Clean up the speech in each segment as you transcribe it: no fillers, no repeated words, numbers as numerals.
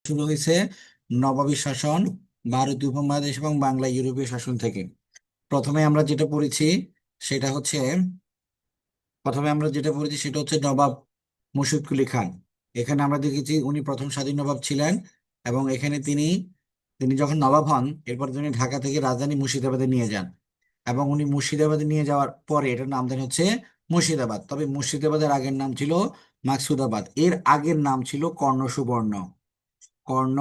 শুরু হয়েছে নবাবী শাসন, ভারতীয় উপমহাদেশ এবং বাংলা ইউরোপীয় শাসন থেকে। প্রথমে আমরা যেটা পড়েছি সেটা হচ্ছে প্রথমে আমরা যেটা পড়েছি সেটা হচ্ছে নবাব মুর্শিদ কুলি খান। এখানে আমরা দেখেছি উনি প্রথম স্বাধীন নবাব ছিলেন, এবং এখানে তিনি তিনি যখন নবাব হন এরপর তিনি ঢাকা থেকে রাজধানী মুর্শিদাবাদে নিয়ে যান। এবং উনি মুর্শিদাবাদে নিয়ে যাওয়ার পরে এটার নাম দেন হচ্ছে মুর্শিদাবাদ। তবে মুর্শিদাবাদের আগের নাম ছিল মাকসুদাবাদ, এর আগের নাম ছিল কর্ণ সুবর্ণ। কর্ণ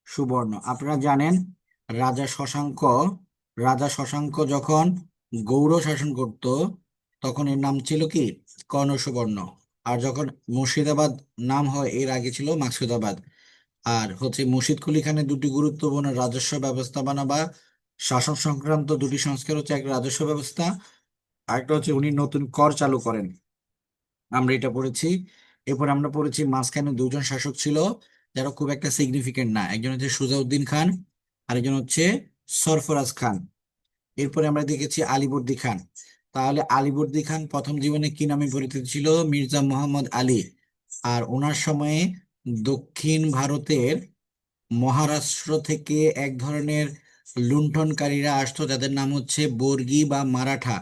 সুবর্ণ আপনারা জানেন, রাজা শশাঙ্ক রাজা শশাঙ্ক যখন গৌড় শাসন করত তখন এর নাম ছিল কি? কর্ণ সুবর্ণ। আর যখন মুর্শিদাবাদ নাম হয় এর আগে ছিল মাকসুদাবাদ। আর হচ্ছে মুর্শিদ কুলি খানের দুটি গুরুত্বপূর্ণ রাজস্ব ব্যবস্থাপনা বা শাসন সংক্রান্ত দুটি সংস্কার হচ্ছে, একটা রাজস্ব ব্যবস্থা, আরেকটা হচ্ছে উনি নতুন কর চালু করেন। আমরা এটা পড়েছি। এরপর আমরা পড়েছি মাঝখানে দুজন শাসক ছিল যারা খুব একটা সিগনিফিকেন্ট না, একজন হচ্ছে সুজাউদ্দিন খান, আরেকজন হচ্ছে সরফরাজ খান। এরপরে আমরা দেখেছি আলীবর্দী খান। তাহলে আলীবর্দী খান প্রথম জীবনে কি নামে পরিচিত ছিল? মির্জা মোহাম্মদ আলী। আর ওনার সময়ে দক্ষিণ ভারতের মহারাষ্ট্র থেকে এক ধরনের লুণ্ঠনকারীরা আসতো, যাদের নাম হচ্ছে বর্গী বা মারাঠা।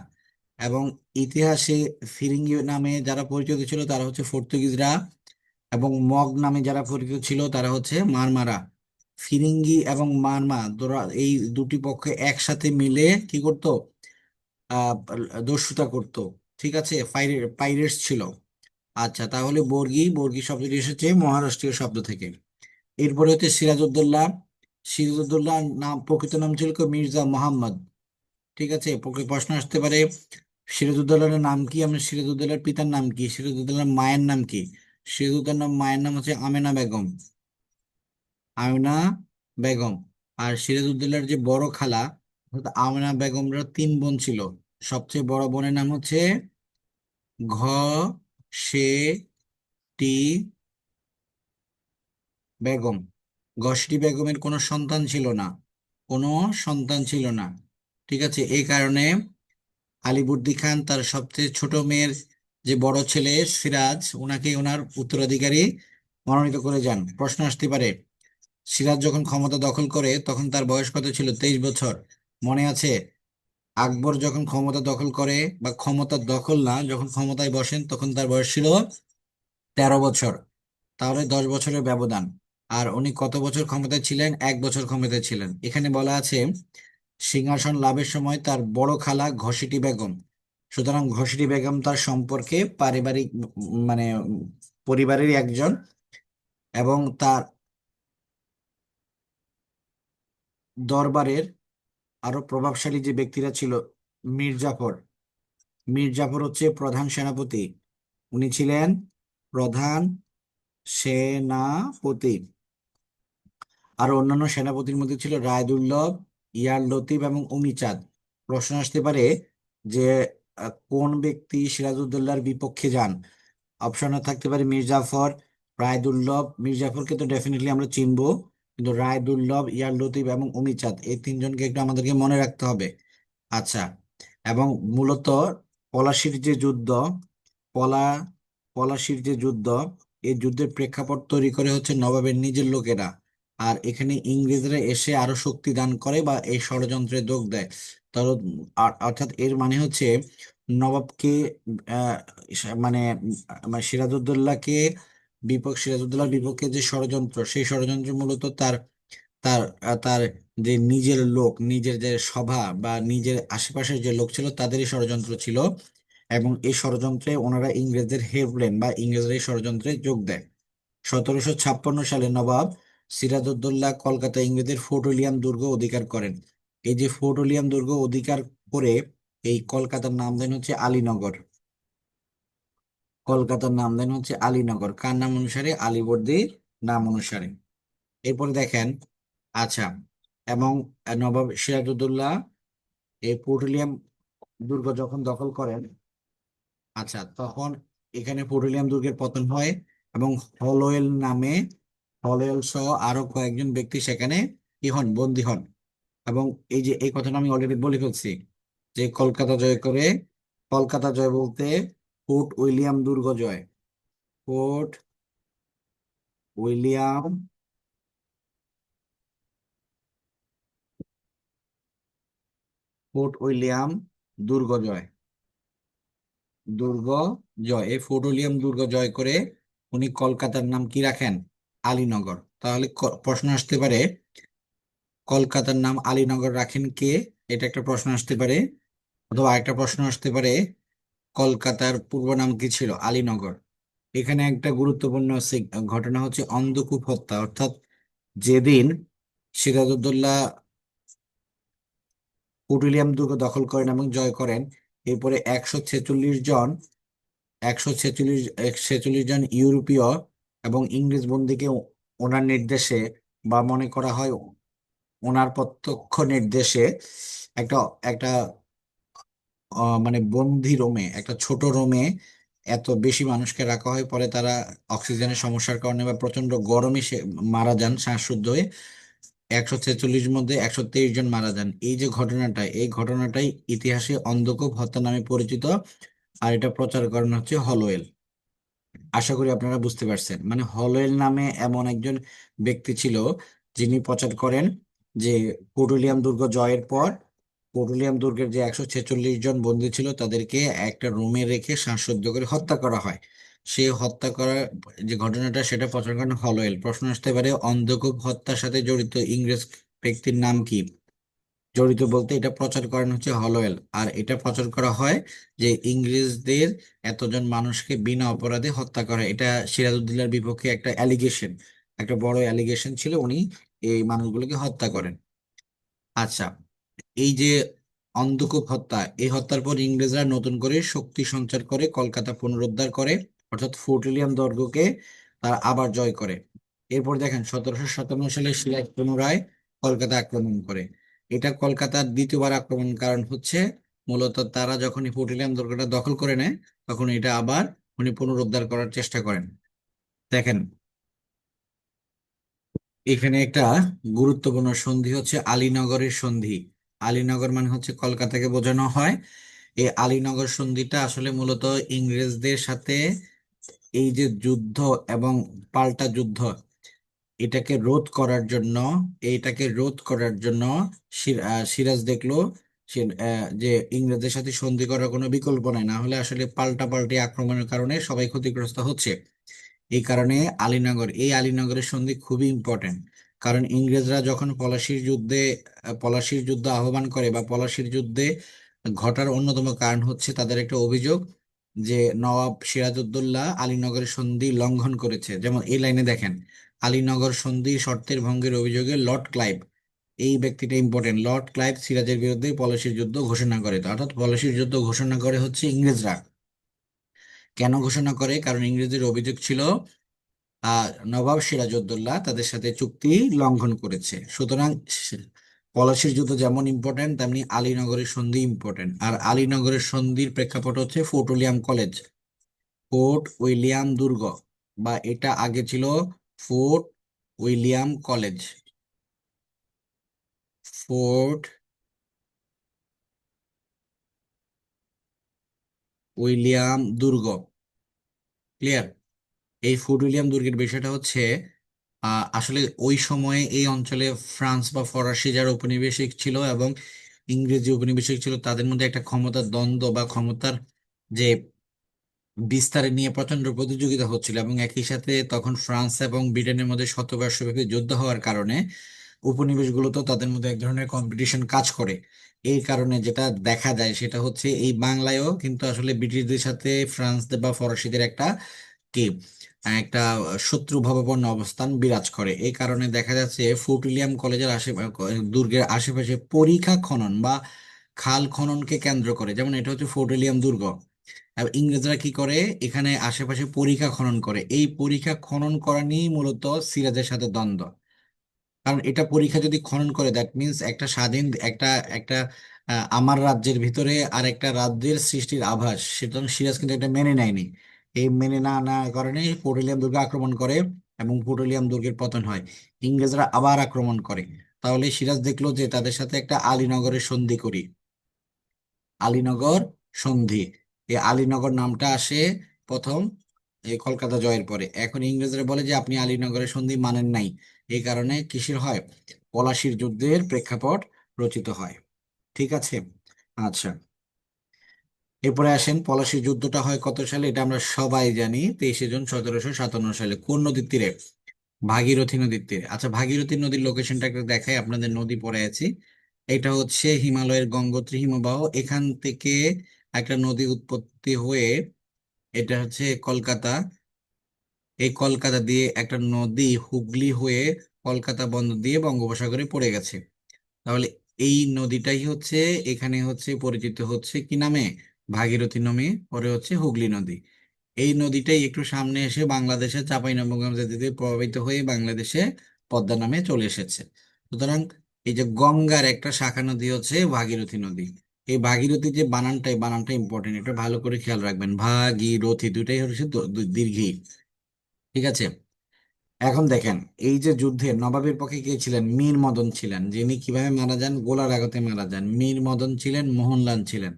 এবং ইতিহাসে ফিরিঙ্গি নামে যারা পরিচিত ছিল তারা হচ্ছে পর্তুগিজরা, এবং মগ নামে যারা পরিচিত ছিল তারা হচ্ছে মারমারা। ফিরিঙ্গি এবং মারমা এই দুটি পক্ষ একসাথে মিলে কি করতো? আহ দস্যুতা করত। ঠিক আছে, পাইরেটস ছিল। আচ্ছা, তাহলে বর্গী বর্গী শব্দটি এসেছে মহারাষ্ট্রীয় শব্দ থেকে। এরপরে হচ্ছে সিরাজউদ্দৌলা। সিরাজউদ্দৌলা নাম, প্রকৃত নাম ছিল কি? মির্জা মোহাম্মদ। ঠিক আছে, প্রশ্ন আসতে পারে সিরাজউদ্দৌলার নাম কি? আমরা সিরাজউদ্দৌলার পিতার নাম কি? সিরাজউদ্দৌলার মায়ের নাম কি? সিরাজউদ্দৌলার মায়ের নাম হচ্ছে আমেনা বেগম। আমেনা বেগম। আর সিরাজউদ্দৌলার যে বড় খালা অর্থাৎ আমেনা বেগমরা তিন বোন ছিল। সবচেয়ে বড় বোনের নাম হচ্ছে ঘ সে টি বেগম। ঘসটি বেগমের কোনো সন্তান ছিল না, কোনো সন্তান ছিল না। ঠিক আছে, এই কারণে আলীবর্দী খান তার সবচেয়ে ছোট মেয়ের যে বড় ছেলে সিরাজ, ওনাকে ওনার উত্তরাধিকারী মনোনীত করে যান। প্রশ্ন আসতে পারে, সিরাজ যখন ক্ষমতা দখল করে তখন তার বয়স কত ছিল? 23 বছর। মনে আছে? আকবর যখন ক্ষমতা দখল করে, বা ক্ষমতা দখল না, যখন ক্ষমতায় বসেন তখন তার বয়স ছিল 13 বছর। তাহলে 10 বছরের ব্যবধান। আর উনি কত বছর ক্ষমতায় ছিলেন? 1 বছর ক্ষমতায় ছিলেন। এখানে বলা আছে সিংহাসন লাভের সময় তার বড় খালা ঘসিটি বেগম। সুতরাং ঘসিটি বেগম তার সম্পর্কে পারিবারিক মানে পরিবারেরই একজন। এবং তার দরবারের আরো প্রভাবশালী যে ব্যক্তিরা ছিল, মীর জাফর। মীর জাফর হচ্ছে প্রধান সেনাপতি। উনি ছিলেন প্রধান সেনাপতি। আর অন্যান্য সেনাপতির মধ্যে ছিল রায়দুর্লভ, ইয়ার লতিফ এবং উমিচাঁদ। প্রশ্ন আসতে পারে যে কোন ব্যক্তি সিরাজউদ্দৌলার বিপক্ষে যান? অপশনে থাকতে পারে মীর জাফর, রায়দুর্লভ। মীর জাফরকে তো ডেফিনেটলি আমরা চিনবো, কিন্তু রায়দুর্লভ, ইয়ার লতিফ এবং উমিচাঁদ এই তিনজনকে একটু আমাদেরকে মনে রাখতে হবে। আচ্ছা, এবং মূলত পলাশির যে যুদ্ধ, পলা পলাশির যে যুদ্ধ, এই যুদ্ধের প্রেক্ষাপট তৈরি করে হচ্ছে নবাবের নিজের লোকেরা। আর এখানে ইংরেজরা এসে আরো শক্তি দান করে বা এই ষড়যন্ত্রে যোগ দেয়। তার অর্থাৎ এর মানে হচ্ছে নবাবকে আহ, মানে সিরাজউদ্দৌলাকে সিরাজউদ্দৌলার বিপক্ষে যে ষড়যন্ত্র, সেই ষড়যন্ত্র মূলত তার তার তার যে নিজের লোক, নিজের যে সভা বা নিজের আশেপাশের যে লোক ছিল তাদেরই ষড়যন্ত্র ছিল। এবং এই ষড়যন্ত্রে ওনারা ইংরেজদের হেল্প বা ইংরেজরা এই ষড়যন্ত্রে যোগ দেয়। 1756 সালে নবাব সিরাজউদ্দৌলা কলকাতা ইংরেজদের ফোর্ট উইলিয়াম দুর্গ অধিকার করেন। এই যে ফোর্ট উইলিয়াম দুর্গ অধিকার করে এই কলকাতার নাম দেন হচ্ছে আলীনগর। কলকাতার নাম দেন হচ্ছে আলীনগর কার নাম অনুসারে? আলীবর্দীর নাম অনুসারে। এরপরে দেখেন, আচ্ছা, এবং নবাব সিরাজউদ্দৌলা এই ফোর্ট উইলিয়াম দুর্গ যখন দখল করেন, আচ্ছা, তখন এখানে ফোর্ট উইলিয়াম দুর্গের পতন হয়, এবং হলওয়েল নামে হলওয়েল সহ আরো কয়েকজন ব্যক্তি সেখানে কি হন? বন্দী হন। এবং এই যে এই কথাটা আমি অলরেডি বলে ফেলছি যে কলকাতা জয় করে, কলকাতা জয় বলতে ফোর্ট উইলিয়াম দুর্গ জয়। ফোর্ট উইলিয়াম ফোর্ট উইলিয়াম দুর্গ জয়। দুর্গ জয়, এই ফোর্ট উইলিয়াম দুর্গ জয় করে উনি কলকাতার নাম কি রাখেন? আলীনগর। তাহলে প্রশ্ন আসতে পারে, কলকাতার নাম আলীনগর রাখেন কে? এটা একটা প্রশ্ন আসতে পারে। অথবা আরেকটা প্রশ্ন আসতে পারে, কলকাতার পূর্ব নাম কি ছিল? আলীনগর। এখানে একটা গুরুত্বপূর্ণ ঘটনা হচ্ছে অন্ধকূপ হত্যা, অর্থাৎ যেদিন সিরাজউদ্দৌলা ফোর্ট উইলিয়াম দুর্গ দখল করেন এবং জয় করেন, এরপরে 146 জন ইউরোপীয় এবং ইংরেজ বন্দীকে ওনার নির্দেশে, বা মনে করা হয় ওনার প্রত্যক্ষ নির্দেশে, একটা একটা মানে বন্দি রোমে, একটা ছোট রোমে এত বেশি মানুষকে রাখা হয়, পরে তারা অক্সিজেনের সমস্যার কারণে বা প্রচন্ড গরমে সে মারা যান শ্বাসরুদ্ধ হয়ে। 146 মধ্যে 123 জন মারা যান। এই যে ঘটনাটা, এই ঘটনাটাই ইতিহাসে অন্ধকূপ হত্যা নামে পরিচিত। আর এটা প্রচার করানো হচ্ছে হলওয়েল। আশা করি আপনারা বুঝতে পারছেন, মানে হলওয়েল নামে এমন একজন ব্যক্তি ছিল যিনি প্রচার করেন যে ফোর্ট উইলিয়াম দুর্গ জয়ের পর ফোর্ট উইলিয়াম দুর্গের যে 146 জন বন্দী ছিল তাদেরকে একটা রুমে রেখে শ্বাসরুদ্ধ করে হত্যা করা হয়। সেই হত্যা করার যে ঘটনাটা, সেটা প্রচার করেন হলওয়েল। প্রশ্ন আসতে পারে, অন্ধকূপ হত্যার সাথে জড়িত ইংরেজ ব্যক্তির নাম কি? জড়িত বলতে এটা প্রচার করেন হচ্ছে হলওয়েল। আর এটা প্রচার করা হয় যে ইংরেজদের এতজন মানুষকে বিনা অপরাধে হত্যা করা, এটা সিরাজউদ্দৌলার বিপক্ষে একটা অ্যালিগেশন, একটা বড় অ্যালিগেশন ছিল। উনি এই মানুষগুলোকে হত্যা করেন। আচ্ছা, এই যে অন্ধকূপ হত্যা, এই হত্যার পর ইংরেজরা নতুন করে শক্তি সঞ্চার করে কলকাতা পুনরুদ্ধার করে, অর্থাৎ ফোর্ট উইলিয়াম দুর্গকে তারা আবার জয় করে। এরপর দেখেন 1757 সালে সিরাজ পুনরায় কলকাতা আক্রমণ করে। এটা কলকাতার দ্বিতীয়বার আক্রমণ, কারণ হচ্ছে মূলত তারা যখন ফোর্ট উইলিয়াম দুর্গটা দখল করে নেয়, তখন এটা আবার উনি পুনরুদ্ধার করার চেষ্টা করেন। দেখেন, এখানে একটা গুরুত্বপূর্ণ সন্ধি হচ্ছে আলীনগরের সন্ধি। আলীনগর মানে হচ্ছে কলকাতাকে বোঝানো হয়। এই আলীনগর সন্ধিটা আসলে মূলত ইংরেজদের সাথে এই যে যুদ্ধ এবং পাল্টা যুদ্ধ, এটাকে রোধ করার জন্য এইটাকে রোধ করার জন্য সিরাজ দেখলো যে ইংরেজদের সাথে সন্ধি করার কোনো বিকল্প নাই, না হলে আসলে পাল্টা পাল্টি আক্রমণের কারণে সবাই ক্ষতিগ্রস্ত হচ্ছে। এই কারণে এই আলীনগরের সন্ধি খুবই ইম্পর্টেন্ট। কারণ ইংরেজরা যখন পলাশির যুদ্ধ আহ্বান করে, বা পলাশির যুদ্ধে ঘটার অন্যতম কারণ হচ্ছে তাদের একটা অভিযোগ যে নবাব সিরাজউদ্দৌলা আলীনগরের সন্ধি লঙ্ঘন করেছে। যেমন এই লাইনে দেখেন, আলীনগর সন্ধি শর্তের ভঙ্গের অভিযোগে লর্ড ক্লাইভ, এই ব্যক্তিটা ইম্পর্টেন্ট, লর্ড ক্লাইভ সিরাজের বিরুদ্ধে পলাশির যুদ্ধ ঘোষণা করে। তো অর্থাৎ পলাশির যুদ্ধ ঘোষণা করে হচ্ছে ইংরেজরা। কেন ঘোষণা করে? কারণ ইংরেজদের অভিযোগ ছিল নবাব সিরাজউদ্দৌলা তাদের সাথে চুক্তি লঙ্ঘন করেছে। সুতরাং পলাশির যুদ্ধ যেমন ইম্পর্টেন্ট, তেমনি আলীনগরের সন্ধি ইম্পর্টেন্ট। আর আলীনগরের সন্ধির প্রেক্ষাপট হচ্ছে fort William college, fort William দুর্গ, বা এটা আগে ছিল fort William college, fort William দুর্গ। ক্লিয়ার? এই ফোর্ট উইলিয়াম দুর্গের বিষয়টা হচ্ছে আসলে ওই সময়ে এই অঞ্চলে ফ্রান্স বা ফরাসি যারা উপনিবেশিক ছিল এবং ইংরেজি উপনিবেশিক ছিল, তাদের মধ্যে একটা ক্ষমতার দ্বন্দ্ব বা ক্ষমতার যে বিস্তারে নিয়ে প্রচন্ড প্রতিযোগিতা হচ্ছিল। এবং একই সাথে তখন ফ্রান্স এবং ব্রিটেনের মধ্যে শতবর্ষব্যাপী যুদ্ধ হওয়ার কারণে উপনিবেশগুলোতেও তাদের মধ্যে এক ধরনের কম্পিটিশন কাজ করে। এই কারণে যেটা দেখা যায় সেটা হচ্ছে এই বাংলায়ও কিন্তু আসলে ব্রিটিশদের সাথে ফ্রান্স বা ফরাসিদের কি একটা শত্রুভাবাপন্ন অবস্থান বিরাজ করে। এই কারণে দেখা যাচ্ছে ফোর্ট উইলিয়াম কলেজের দুর্গের আশেপাশে পরিখা খনন বা খাল খননকে কেন্দ্র করে, যেমন এটা হচ্ছে ফোর্ট উইলিয়াম দুর্গ, আর ইংরেজরা কি করে, এখানে আশেপাশে পরিখা খনন করে। এই পরিখা খনন করা নিয়েই মূলত সিরাজের সাথে দ্বন্দ্ব। কারণ এটা পরীক্ষা যদি খনন করে, দ্যাট মিন্স একটা স্বাধীন একটা একটা আমার রাজ্যের ভিতরে আর একটা রাজ্যের সৃষ্টির আভাস, সুতরাং সিরাজ কিন্তু এটা মেনে নেয়নি। এই মেনে না না কারণে পোর্টুলিয়াম দুর্গ আক্রমণ করে এবং পোর্টুলিয়াম দুর্গের পতন হয়। ইংরেজরা আবার আক্রমণ করে। তাহলে সিরাজ দেখলো যে তাদের সাথে একটা আলীনগরের সন্ধি করি, আলীনগর সন্ধি। এই আলীনগর নামটা আসে প্রথম এই কলকাতা জয়ের পরে। এখন ইংরেজরা বলে যে আপনি আলীনগরের সন্ধি মানেন নাই। এই কারণে কিসের হয়? পলাশির যুদ্ধের প্রেক্ষাপট রচিত হয়। ঠিক আছে? আচ্ছা, এরপরে আসেন, পলাশী যুদ্ধটা হয় কত সালে? এটা আমরা সবাই জানি, 23 জুন 1757 সালে। কোন নদীর তীরে? ভাগীরথী নদীর তীরে। আচ্ছা, ভাগীরথী নদীর লোকেশনটা একটু দেখাই আপনাদের, নদী পড়ে আছি। এটা হচ্ছে হিমালয়ের গঙ্গোত্রী হিমবাহ, এখান থেকে একটা নদী উৎপত্তি হয়ে এটা হচ্ছে কলকাতা, এই কলকাতা দিয়ে একটা নদী হুগলি হয়ে কলকাতা বন্দর দিয়ে বঙ্গোপসাগরে পড়ে গেছে। তাহলে এই নদীটাই হচ্ছে এখানে হচ্ছে পরিচিত হচ্ছে কি নামে? ভাগীরথী নামে, পরে হচ্ছে হুগলি নদী। এই নদীটাই একটু সামনে এসে বাংলাদেশের চাঁপাইনবাবগঞ্জ নদীতে প্রভাবিত হয়ে বাংলাদেশে পদ্মা নামে চলে এসেছে। সুতরাং এই যে গঙ্গার একটা শাখা নদী হচ্ছে ভাগীরথী নদী। এই ভাগীরথী যে বানানটা, এই বানানটা ইম্পর্টেন্ট, এটা ভালো করে খেয়াল রাখবেন। ভাগীরথী দুইটাই হচ্ছে দীর্ঘী। ঠিক আছে। এখন দেখেন, এই যে যুদ্ধে নবাবের পক্ষে কে ছিলেন? মীর মদন ছিলেন। যিনি কিভাবে মারা যান? গোলার আঘাতে মারা যান। মীর মদন ছিলেন, মোহনলাল ছিলেন।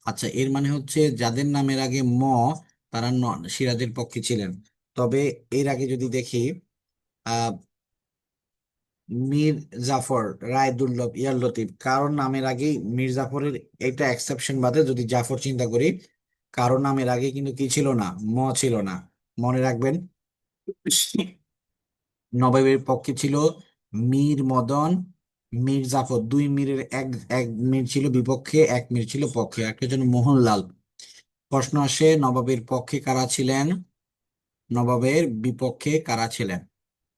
আচ্ছা, এর মানে হচ্ছে যাদের নামের আগে তারা সিরাজের পক্ষে ছিলেন। তবে এর আগে যদি দেখি, আহ মীর জাফর, রায়দুল্লভ, ইয়ার লতিফ, কারোর নামের আগেই মীর জাফরের, এটা এক্সেপশন বাদে যদি জাফর চিন্তা করি, কারোর নামের আগে কিন্তু কি ছিল না? ছিল না। মনে রাখবেন, নবাবের পক্ষে ছিল মীর মদন, মীর জাফর, দুই মীরের এক, এক মীর ছিল বিপক্ষে, এক মীর ছিল পক্ষে, একটা জন মোহনলাল। প্রশ্ন আসে, নবাবের পক্ষে কারা ছিলেন, নবাবের বিপক্ষে কারা ছিলেন?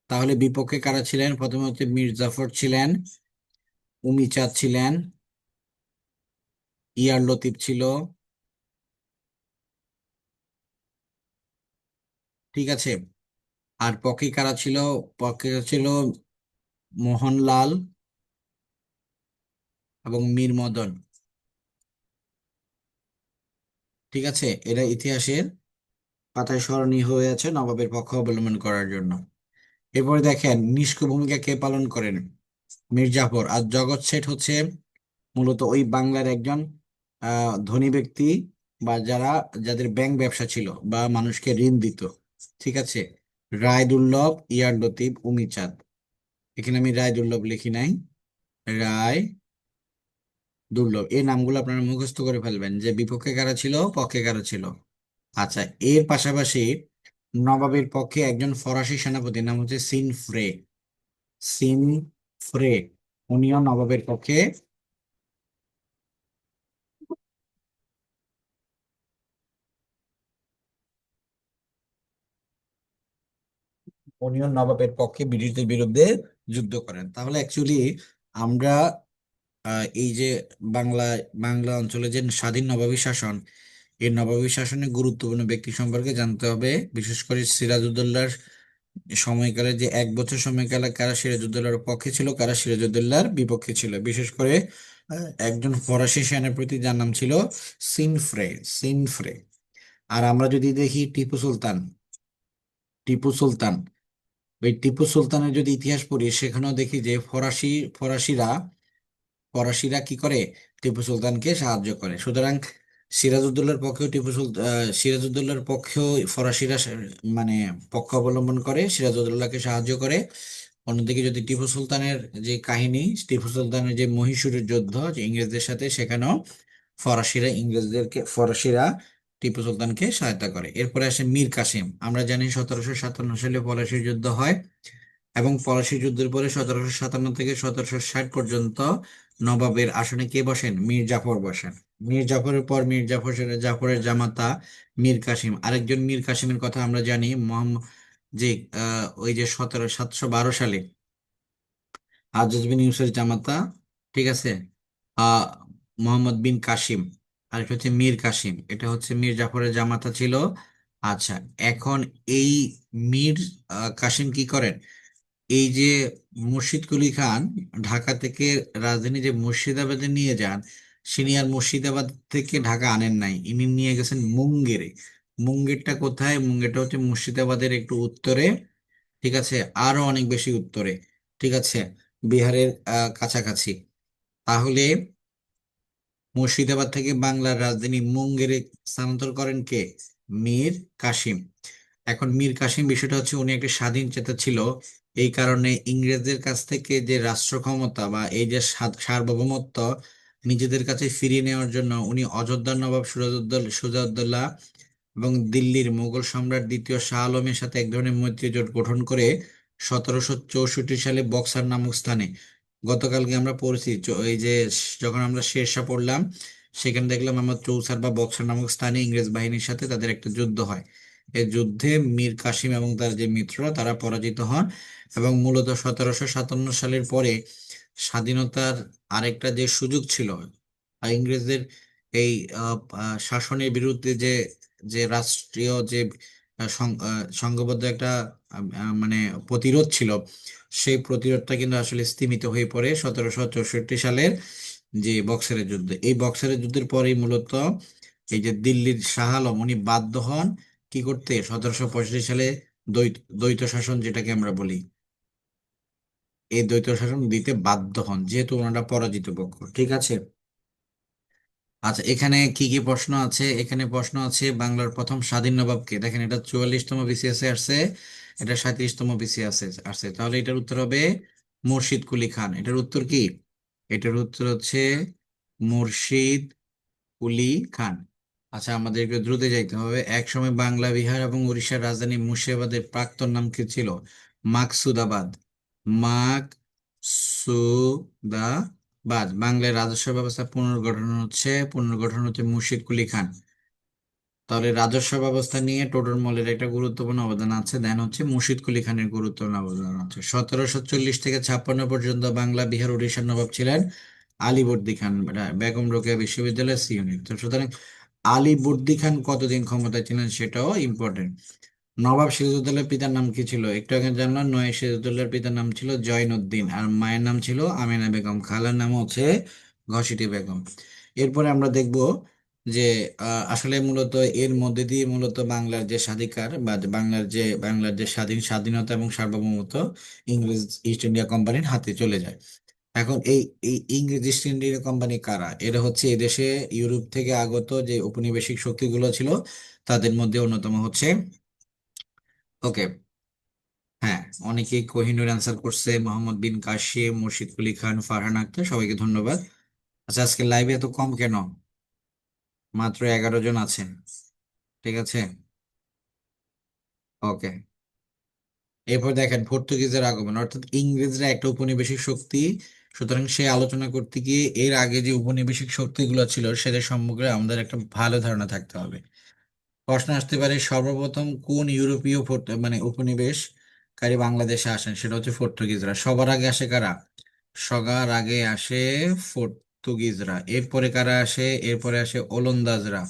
তাহলে বিপক্ষে কারা ছিলেন? প্রথমে হচ্ছে মীর জাফর ছিলেন, উমিচাঁদ ছিলেন, ইয়ার লতিফ ছিল। ঠিক আছে। আর পক্ষে কারা ছিল? পক্ষে ছিল মোহনলাল এবং মীর মদন। ঠিক আছে, এরা ইতিহাসের পাতায় স্মরণীয় হয়ে আছে নবাবের পক্ষ অবলম্বন করার জন্য। এরপরে দেখেন, নিষ্ক ভূমিকা কে পালন করেন? মীর জাফর। আর জগৎ শেঠ হচ্ছে মূলত ওই বাংলার একজন ধনী ব্যক্তি, বা যাদের ব্যাংক ব্যবসা ছিল বা মানুষকে ঋণ দিত। ঠিক আছে। রায় দুর্লভ, ইয়ার লতিফ, উমিচাঁদ। এখানে আমি রায় দুর্লভ লিখি নাই, রায় দুর্লভ, এই নামগুলো আপনারা মুখস্থ করে ফেলবেন যে বিপক্ষে কারা ছিল, পক্ষে কারা ছিল। আচ্ছা, এর পাশাপাশি নবাবের পক্ষে একজন ফরাসি সেনাপতির নাম হচ্ছে সিনফ্রে। সিনফ্রে, উনিও নবাবের পক্ষে, উনিও নবাবের পক্ষে ব্রিটিশদের বিরুদ্ধে যুদ্ধ করেন। তাহলে অ্যাকচুয়ালি আমরা এই যে বাংলা বাংলা অঞ্চলে যে স্বাধীন নবাবী শাসন, এই নবাবী শাসনের গুরুত্বপূর্ণ ব্যক্তি সম্পর্কে জানতে হবে। বিশেষ করে সিরাজউদ্দৌলার সময়কালে যে 1 বছর সময়কালে কারা সিরাজউদ্দৌলার পক্ষে ছিল, কারা সিরাজউদ্দৌলার বিপক্ষে ছিল। বিশেষ করে একজন ফরাসি সেনাপতি যার নাম ছিল সিনফ্রে। সিনফ্রে। আর আমরা যদি দেখি টিপু সুলতান, টিপু সুলতান, ওই টিপু সুলতানের যদি ইতিহাস পড়ি, সেখানেও দেখি যে ফরাসিরা ফরাসিরা কি করে? টিপু সুলতানকে সাহায্য করে। সুতরাং সিরাজউদ্দৌলার পক্ষেও সিরাজউদ্দৌলার পক্ষেও ফরাসিরা মানে পক্ষ অবলম্বন করে, সিরাজউদ্দৌলাকে সাহায্য করে। অন্যদিকে যদি টিপু সুলতানের যে কাহিনী, টিপু সুলতানের যে মহীশূরের যুদ্ধ যে ইংরেজদের সাথে, সেখানেও ফরাসিরা টিপু সুলতানকে সহায়তা করে। এরপরে আসে মীর কাসিম। আমরা জানি 1757 সালে পলাশীর যুদ্ধ হয়, এবং পলাশী যুদ্ধের পরে 1757 থেকে 1760 পর্যন্ত নবাবের আসনে কে বসেন? মীর জাফর বসেন। মীর জাফরের পর জাফরের জামাতা মীর কাসিম। আরেকজন মীর কাসিমের কথা আমরা জানি, মোহাম্মদ, যে ওই যে 1712 সালে আজাদ বিন ইউসুফের জামাতা। ঠিক আছে। আহ মোহাম্মদ বিন কাসিম। আরেকটা হচ্ছে মীর কাসিম, এটা হচ্ছে মীর জাফরের জামাতা ছিল। আচ্ছা, এখন এই মীর কাসিম কি করেন? এই যে মুর্শিদ কুলি খান ঢাকা থেকে রাজধানী যে মুর্শিদাবাদে নিয়ে যান, তিনি আর মুর্শিদাবাদ থেকে ঢাকা আনেন নাই, ইনি নিয়ে গেছেন মুঙ্গেরে। মুঙ্গেরটা কোথায়? মুঙ্গেরটা হচ্ছে মুর্শিদাবাদের একটু উত্তরে। ঠিক আছে, আরো অনেক বেশি উত্তরে। ঠিক আছে, বিহারের কাছাকাছি। তাহলে মুর্শিদাবাদ থেকে বাংলার রাজধানী মুঙ্গেরে স্থানান্তর করেন কে? মীর কাসিম। এখন মীর কাসিম বিষয়টা হচ্ছে, উনি একটা স্বাধীন চেতা ছিল। এই কারণে ইংরেজদের কাছ থেকে যে রাষ্ট্র ক্ষমতা বা এই যে সার্বভৌমত্ব নিজেদের কাছে ফিরিয়ে নেওয়ার জন্য উনি অযোধ্যার নবাব সুজাউদ্দৌলা এবং দিল্লির মুঘল সম্রাট দ্বিতীয় শাহ আলমের সাথে এক ধরনের মৈত্রী জোট গঠন করে 1764 সালে বক্সার নামক স্থানে, গতকালকে আমরা পড়েছি এই যে যখন আমরা শেরশাহ পড়লাম, সেখানে দেখলাম আমরা চৌসার বা বক্সার নামক স্থানে ইংরেজ বাহিনীর সাথে তাদের একটা যুদ্ধ হয়। এই যুদ্ধে মীর কাসিম এবং তার যে মিত্ররা তারা পরাজিত হন, এবং মূলত 1757 সালের পরে স্বাধীনতার আরেকটা যে সুযোগ ছিল ইংরেজদের এই শাসনের বিরুদ্ধে, যে যে রাষ্ট্রীয় যে সংঘবদ্ধ একটা মানে প্রতিরোধ ছিল, সেই প্রতিরোধটা কিন্তু আসলে স্তিমিত হয়ে পড়ে 1764 সালের যে বক্সারের যুদ্ধ। এই বক্সারের যুদ্ধের পরেই মূলত এই যে দিল্লির শাহ আলম উনি বাধ্য হন কি করতে, 1765 সালে দ্বৈত দ্বৈত শাসন যেটাকে আমরা বলি, এই দ্বৈত শাসন দিতে বাধ্য হন, যেহেতু ওনারা পরাজিত পক্ষ। ঠিক আছে। আচ্ছা, এখানে কি কি প্রশ্ন আছে? এখানে প্রশ্ন আছে বাংলার প্রথম স্বাধীন নবাবকে। দেখেন, এটা 44তম বিসিএস এ আসছে, এটা 37তম বিসিএস আসছে, তাহলে এটার উত্তর হবে মুর্শিদ কুলি খান। এটার উত্তর কি? এটার উত্তর হচ্ছে মুর্শিদ কুলি খান। আচ্ছা, আমাদেরকে দ্রুত যাইতে হবে। এক সময় বাংলা, বিহার এবং উড়িষ্যার রাজধানী মুর্শিদাবাদের প্রাক্তন নাম কি ছিল? মাকসুদাবাদ। মাকসুদাবাদ। বাংলায় রাজস্ব ব্যবস্থা পুনর্গঠন হচ্ছে মুর্শিদ কুলি খান। তাহলে রাজস্ব ব্যবস্থা নিয়ে টোডর মলের একটা গুরুত্বপূর্ণ অবদান আছে, দেন হচ্ছে মুর্শিদ কুলি খানের গুরুত্বপূর্ণ অবদান আছে। 1740 থেকে 56 পর্যন্ত বাংলা, বিহার, উড়িষ্যার নবাব ছিলেন আলীবর্দী খান, বেগম রোকেয়া বিশ্ববিদ্যালয় সি ইউনিট। তো সুতরাং আলীবর্দী খান কতদিন ক্ষমতায় ছিলেন সেটাও ইম্পর্টেন্ট। নবাব সিরাজউদ্দৌলার পিতার নাম কি ছিল? একটু আগে জানলাম, নয় সিরাজউদ্দৌলার পিতার নাম ছিল জয়নুদ্দিন, আর মায়ের নাম ছিল আমেনা বেগম, খালার নাম হচ্ছে ঘসিটি বেগম। এরপরে আমরা দেখব যে আসলে মূলত এর মধ্যে দিয়ে মূলত বাংলার যে স্বাধিকার বা বাংলার যে স্বাধীনতা এবং সার্বভৌমত্ব ইংরেজ ইস্ট ইন্ডিয়া কোম্পানির হাতে চলে যায়। এখন এই এই ইংরেজ ইস্ট ইন্ডিয়া কোম্পানি কারা? এরা হচ্ছে এদেশে ইউরোপ থেকে আগত যে উপনিবেশিক শক্তিগুলো ছিল, তাদের মধ্যে অন্যতম হচ্ছে, ওকে, হ্যাঁ, অনেকেই কোহিনূর অ্যান্সার করছে, মোহাম্মদ বিন কাসিম, মুর্শিদ কুলি খান, ফারহান আক্তার, সবাইকে ধন্যবাদ। আচ্ছা, আজকে লাইভে এত কম কেন? মাত্র 11 জন আছেন। ঠিক আছে। ওকে। এরপর দেখেন পর্তুগিজের আগমন, অর্থাৎ ইংরেজরা একটা উপনিবেশিক শক্তি, সুতরাং সে আলোচনা করতে গিয়ে এর আগে যে উপনিবেশিক শক্তিগুলো ছিল সেদের সম্পর্কে আমাদের একটা ভালো ধারণা থাকতে হবে। প্রশ্ন আসতে পারে সর্বপ্রথম কোন ইউরোপীয় মানে উপনিবেশকারী বাংলাদেশে আসেন? সেটা হচ্ছে পর্তুগিজরা। সবার আগে আসে কারা? সবার আগে আসে পর্তুগিজরা। এরপরে কারা আসে? এরপরে আসে ওলন্দাজরা।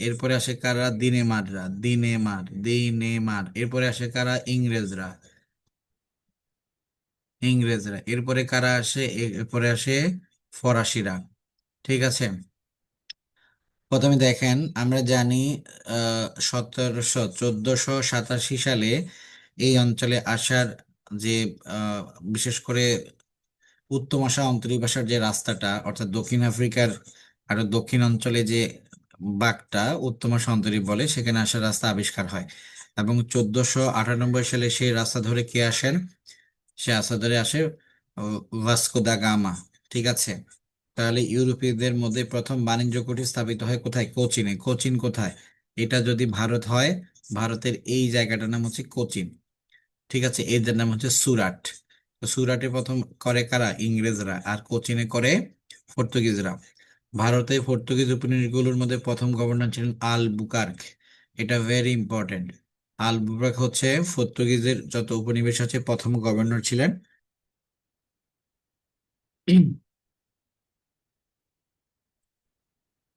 এরপরে আসে কারা? দিনেমার। এরপরে আসে কারা? ইংরেজরা। এরপরে কারা আসে? এরপরে আসে ফরাসিরা। ঠিক আছে। প্রথমে দেখেন, আমরা জানি 1487 সালে এই অঞ্চলে আসার যে বিশেষ করে উত্তম আশা অন্তরীপ আসার যে রাস্তাটা, অর্থাৎ দক্ষিণ আফ্রিকার আরো দক্ষিণ অঞ্চলে যে বাগটা উত্তম আশা অন্তরীপ বলে, সেখানে আসার রাস্তা আবিষ্কার হয়। এবং 1498 সালে সেই রাস্তা ধরে কে আসেন? সে রাস্তা ধরে আসে ভাস্কো দা গামা। ঠিক আছে। তাহলে ইউরোপীয়দের মধ্যে প্রথম বাণিজ্য কুঠি স্থাপিত হয় কোথায়? কোচিনে। কোচিন কোথায়? এটা যদি ভারত হয়, ভারতের এই জায়গাটার নাম হচ্ছে কোচিন। ঠিক আছে। এর নাম হচ্ছে সুরাট। তো সুরাটে প্রথম করে কারা? ইংরেজরা। আর কোচিনে করে পর্তুগিজরা। ভারতে পর্তুগিজ উপনিবেশগুলোর মধ্যে প্রথম গভর্নর ছিলেন আলবুকার্ক। এটা ভেরি ইম্পর্টেন্ট। আলবুকার্ক হচ্ছে পর্তুগিজের যত উপনিবেশ আছে প্রথম গভর্নর ছিলেন।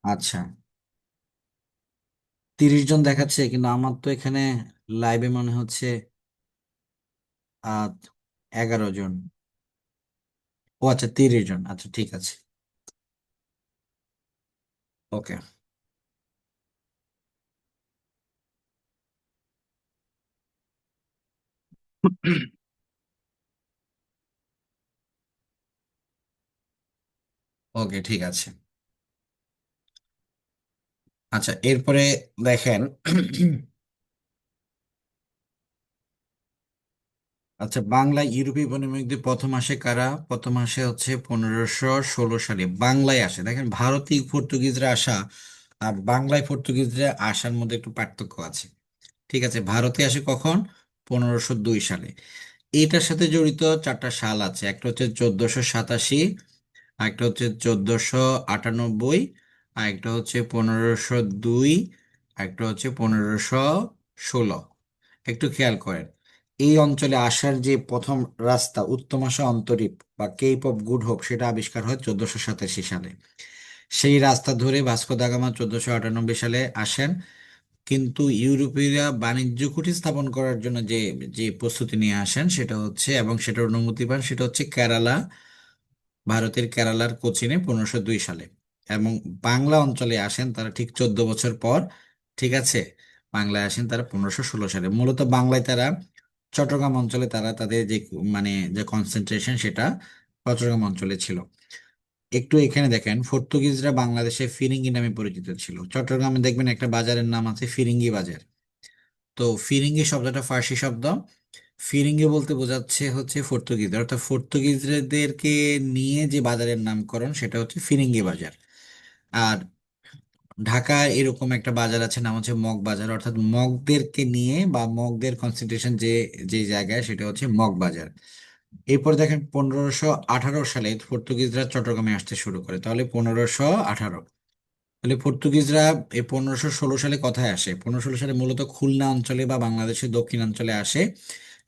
আচ্ছা, 30 জন দেখাচ্ছে, কিন্তু আমার তো এখানে লাইভে মনে হচ্ছে আহ 11 জন। ও আচ্ছা, 30 জন। আচ্ছা, ঠিক আছে। ওকে। ওকে, ঠিক আছে। আচ্ছা, এরপরে দেখেন আচ্ছা, বাংলা ইউরোপীয় উপনিবেশিকদের প্রথম আসে কারা? প্রথম আসে হচ্ছে 1516 সালে বাংলায় আসে। দেখেন, ভারতীয় পর্তুগিজরা আসা আর বাংলায় পর্তুগিজরা আসার মধ্যে একটু পার্থক্য আছে। ঠিক আছে, ভারতে আসে কখন? 1502 সালে। এটার সাথে জড়িত চারটা সাল আছে। একটা হচ্ছে 1487, আরেকটা হচ্ছে 1498, আরেকটা হচ্ছে 1502, আরেকটা হচ্ছে 1516। একটু খেয়াল করেন, এই অঞ্চলে আসার যে প্রথম রাস্তা উত্তম আশা অন্তরীপ বা কেপ অফ গুড হোপ সেটা আবিষ্কার হয় 1487 সালে। সেই রাস্তা ধরে ভাস্কো দা গামা 1498 সালে আসেন। কিন্তু ইউরোপীয়রা বাণিজ্য কুঠি স্থাপন করার জন্য যে যে প্রস্তুতি নিয়ে আসেন সেটা হচ্ছে, এবং সেটার অনুমতি পান, সেটা হচ্ছে কেরালা, ভারতের কেরালার কোচিনে 1502 সালে। এবং বাংলা অঞ্চলে আসেন তারা ঠিক 14 বছর পর। ঠিক আছে, বাংলায় আসেন তারা 1516 সালে। মূলত বাংলায় তারা চট্টগ্রাম অঞ্চলে তারা তাদের যে মানে যে কনসেন্ট্রেশন সেটা চট্টগ্রাম অঞ্চলে ছিল। একটু এখানে দেখেন, পর্তুগিজরা বাংলাদেশে ফিরিঙ্গি নামে পরিচিত ছিল। চট্টগ্রামে দেখবেন একটা বাজারের নাম আছে ফিরিঙ্গি বাজার। তো ফিরিঙ্গি শব্দটা ফার্সি শব্দ। ফিরিঙ্গি বলতে বোঝাচ্ছে হচ্ছে পর্তুগিজ, অর্থাৎ পর্তুগিজদেরকে নিয়ে যে বাজারের নামকরণ সেটা হচ্ছে ফিরিঙ্গি বাজার। আর ঢাকায় এরকম একটা বাজার আছে, নাম হচ্ছে মগ বাজার, অর্থাৎ মগদেরকে নিয়ে বা মগদের কনসেন্ট্রেশন যে যে জায়গায় সেটা হচ্ছে মগ বাজার। এরপর দেখেন 1518 সালে পর্তুগিজরা চট্টগ্রামে আসতে শুরু করে, তাহলে 1518। তাহলে পর্তুগিজরা এই 1516 সালে কোথায় আসে? 1516 সালে মূলত খুলনা অঞ্চলে বা বাংলাদেশের দক্ষিণাঞ্চলে আসে।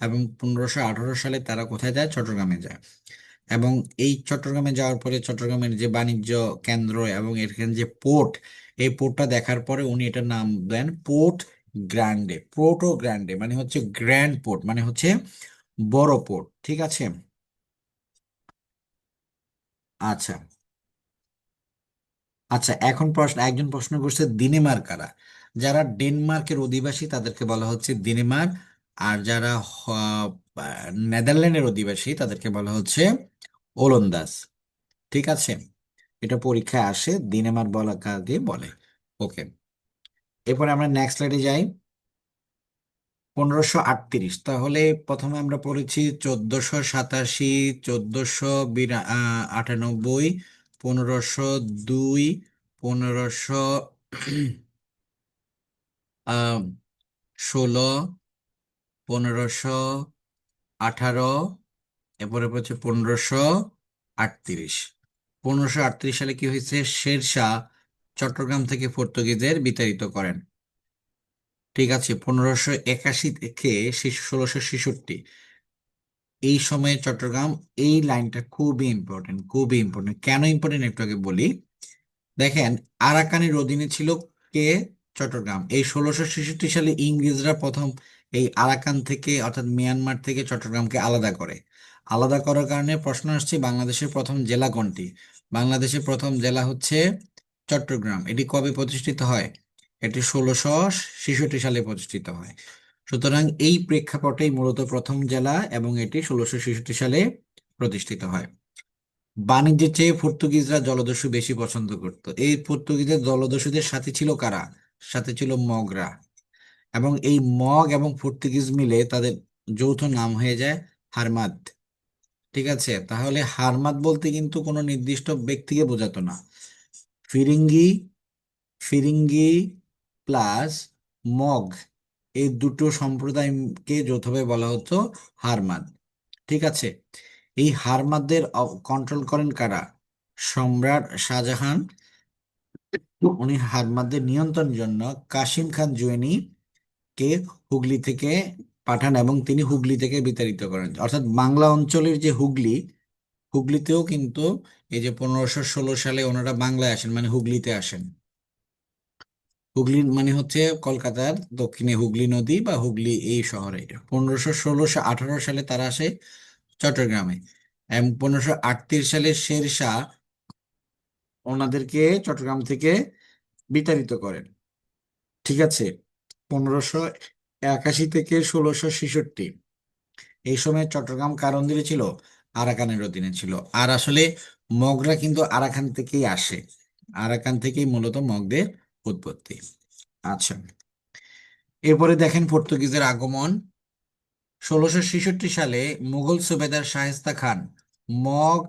এবং 1518 সালে তারা কোথায় যায়? চট্টগ্রামে যায়। এবং এই চট্টগ্রামে যাওয়ার পরে চট্টগ্রামের যে বাণিজ্য কেন্দ্র এবং এখানে যে পোর্ট, এই পোর্টটা দেখার পরে উনি এটার নাম দেন পোর্ট গ্র্যান্ডে। পোর্টো গ্র্যান্ডে মানে হচ্ছে গ্র্যান্ড পোর্ট, মানে হচ্ছে বড় পোর্ট। ঠিক আছে। আচ্ছা, আচ্ছা, এখন একজন প্রশ্ন করছে ডেনমার্ক কারা? যারা ডেনমার্কের অধিবাসী তাদেরকে বলা হচ্ছে ডেনমার্ক। আর যারা নেদারল্যান্ডের অধিবাসী তাদেরকে বলা হচ্ছে ওলন্দাজ। ঠিক আছে, এটা পরীক্ষায় আসে, ডেনমার্ক বলা কাকে বলে। ওকে, এরপরে আমরা নেক্সট স্লাইডে যাই। 1538, তাহলে প্রথমে আমরা পড়েছি 1487, 1498, 1502, 1516, 1518, এরপরে হচ্ছে 1538। 1538 সালে কি হয়েছে? শেরশাহ চট্টগ্রাম থেকে পর্তুগিজদের বিতাড়িত করেন। ঠিক আছে, 1581 থেকে 1666, এই সময়ে চট্টগ্রাম, এই লাইনটা খুবই ইম্পর্টেন্ট, খুবই ইম্পর্টেন্ট। কেন ইম্পর্টেন্ট একটু আগে বলি। দেখেন, আরাকানের অধীনে ছিল কে? চট্টগ্রাম। এই 1666 সালে ইংরেজরা প্রথম এই আরাকান থেকে অর্থাৎ মিয়ানমার থেকে চট্টগ্রামকে আলাদা করে। আলাদা করার কারণে প্রশ্ন আসছে বাংলাদেশের প্রথম জেলা কোনটি? বাংলাদেশের প্রথম জেলা হচ্ছে চট্টগ্রাম। এটি কবে প্রতিষ্ঠিত হয়? এটি 1666 সালে প্রতিষ্ঠিত হয়। সুতরাং এই প্রেক্ষাপটেই মূলত প্রথম জেলা, এবং এটি 1666 সালে প্রতিষ্ঠিত হয়। বাণিজ্যের চেয়ে পর্তুগিজরা জলদস্যু বেশি পছন্দ করত। এই পর্তুগিজের জলদস্যুদের সাথে ছিল কারা? সাথে ছিল মগরা। এবং এই মগ এবং পর্তুগিজ মিলে তাদের যৌথ নাম হয়ে যায় হারমাদ। ঠিক আছে, তাহলে হারমাদ বলতে কিন্তু কোনো নির্দিষ্ট ব্যক্তিকে বোঝাতো না। ফিরিঙ্গি, ফিরিঙ্গি প্লাস মগ, এই দুটো সম্প্রদায়কে যৌথভাবে বলা হতো হারমাদ। ঠিক আছে, এই হারমাদদের কন্ট্রোল করেন কারা? সম্রাট শাহজাহান। উনি হারমাদদের নিয়ন্ত্রণের জন্য কাসিম খান জুয়েনি কে হুগলি থেকে পাঠান, এবং তিনি হুগলি থেকে বিতাড়িত করেন। অর্থাৎ বাংলা অঞ্চলের যে হুগলি, হুগলিতেও কিন্তু এই যে 1516 সালে ওনারা বাংলায় আসেন, মানে হুগলিতে আসেন। হুগলি মানে হচ্ছে কলকাতার দক্ষিণে হুগলি নদী বা হুগলি এই শহরে। 1518 সালে তারা আসে চট্টগ্রামে। এবং 1538 সালে শেরশাহ ওনাদেরকে চট্টগ্রাম থেকে বিতাড়িত করেন। ঠিক আছে, 1581 থেকে 1666, এই সময় চট্টগ্রাম কার অধীনে ছিল? আরাকানের অধীনে ছিল। আর আসলে মগরা কিন্তু আরাকান থেকেই আসে। আরাকান থেকেই মূলত মগদের উৎপত্তি। আচ্ছা, এরপরে দেখেন পর্তুগিজের আগমন। 1666 সালে মুঘল সুবেদার শায়েস্তা খান মগ,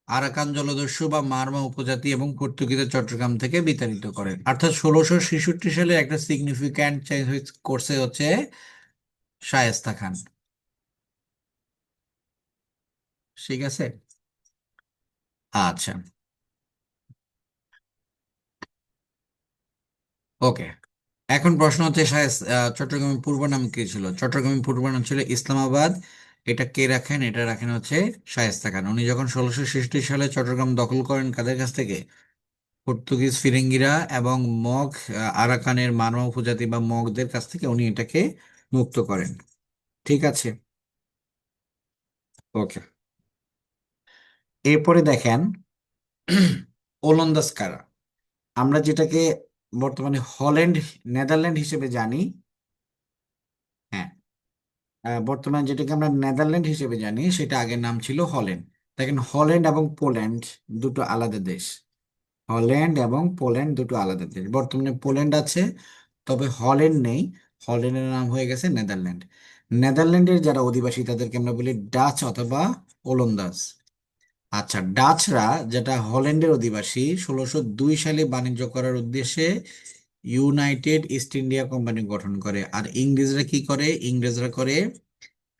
আরাকান জলদস্যু বা মারমা উপজাতি এবং পর্তুগিজের চট্টগ্রাম থেকে বিতাড়িত করেন। অর্থাৎ 1666 সালে একটা সিগনিফিক্যান্ট চেঞ্জ করছে হচ্ছে শায়েস্তা খান। ঠিক আছে। আচ্ছা, ওকে। এখন প্রশ্ন হচ্ছে চট্টগ্রামের পূর্ব নাম কি ছিল? চট্টগ্রামের পূর্ব নাম ছিল ইসলামাবাদ। এটা কে রাখেন? এটা রাখেন হচ্ছে শায়েস্তা খান। উনি যখন 1666 সালে চট্টগ্রাম দখল করেন কাদের কাছ থেকে? পর্তুগিজ ফিরিঙ্গিরা এবং মগ, আরাকানের মারমা উপজাতি বা মগদের কাছ থেকে উনি এটাকে মুক্ত করেন। ঠিক আছে, ওকে। এরপরে দেখেন ওলন্দাজ কারা। আমরা যেটাকে বর্তমানে হল্যান্ড, নেদারল্যান্ড হিসেবে জানি। হ্যাঁ, বর্তমানে যেটাকে আমরা নেদারল্যান্ড হিসেবে জানি সেটা আগের নাম ছিল হল্যান্ড। দেখেন, হল্যান্ড এবং পোল্যান্ড দুটো আলাদা দেশ। হল্যান্ড এবং পোল্যান্ড দুটো আলাদা দেশ। বর্তমানে পোল্যান্ড আছে, তবে হল্যান্ড নেই। হল্যান্ডের নাম হয়ে গেছে নেদারল্যান্ড। নেদারল্যান্ডের যারা অধিবাসী তাদেরকে আমরা বলি ডাচ অথবা ওলন্দাজ। আচ্ছা, ডাচরা, যেটা হল্যান্ডের অধিবাসী, 1602 সালে বাণিজ্য করার উদ্দেশ্যে ইউনাইটেড ইস্ট ইন্ডিয়া কোম্পানি গঠন করে। আর ইংরেজরা কি করে? ইংরেজরা করে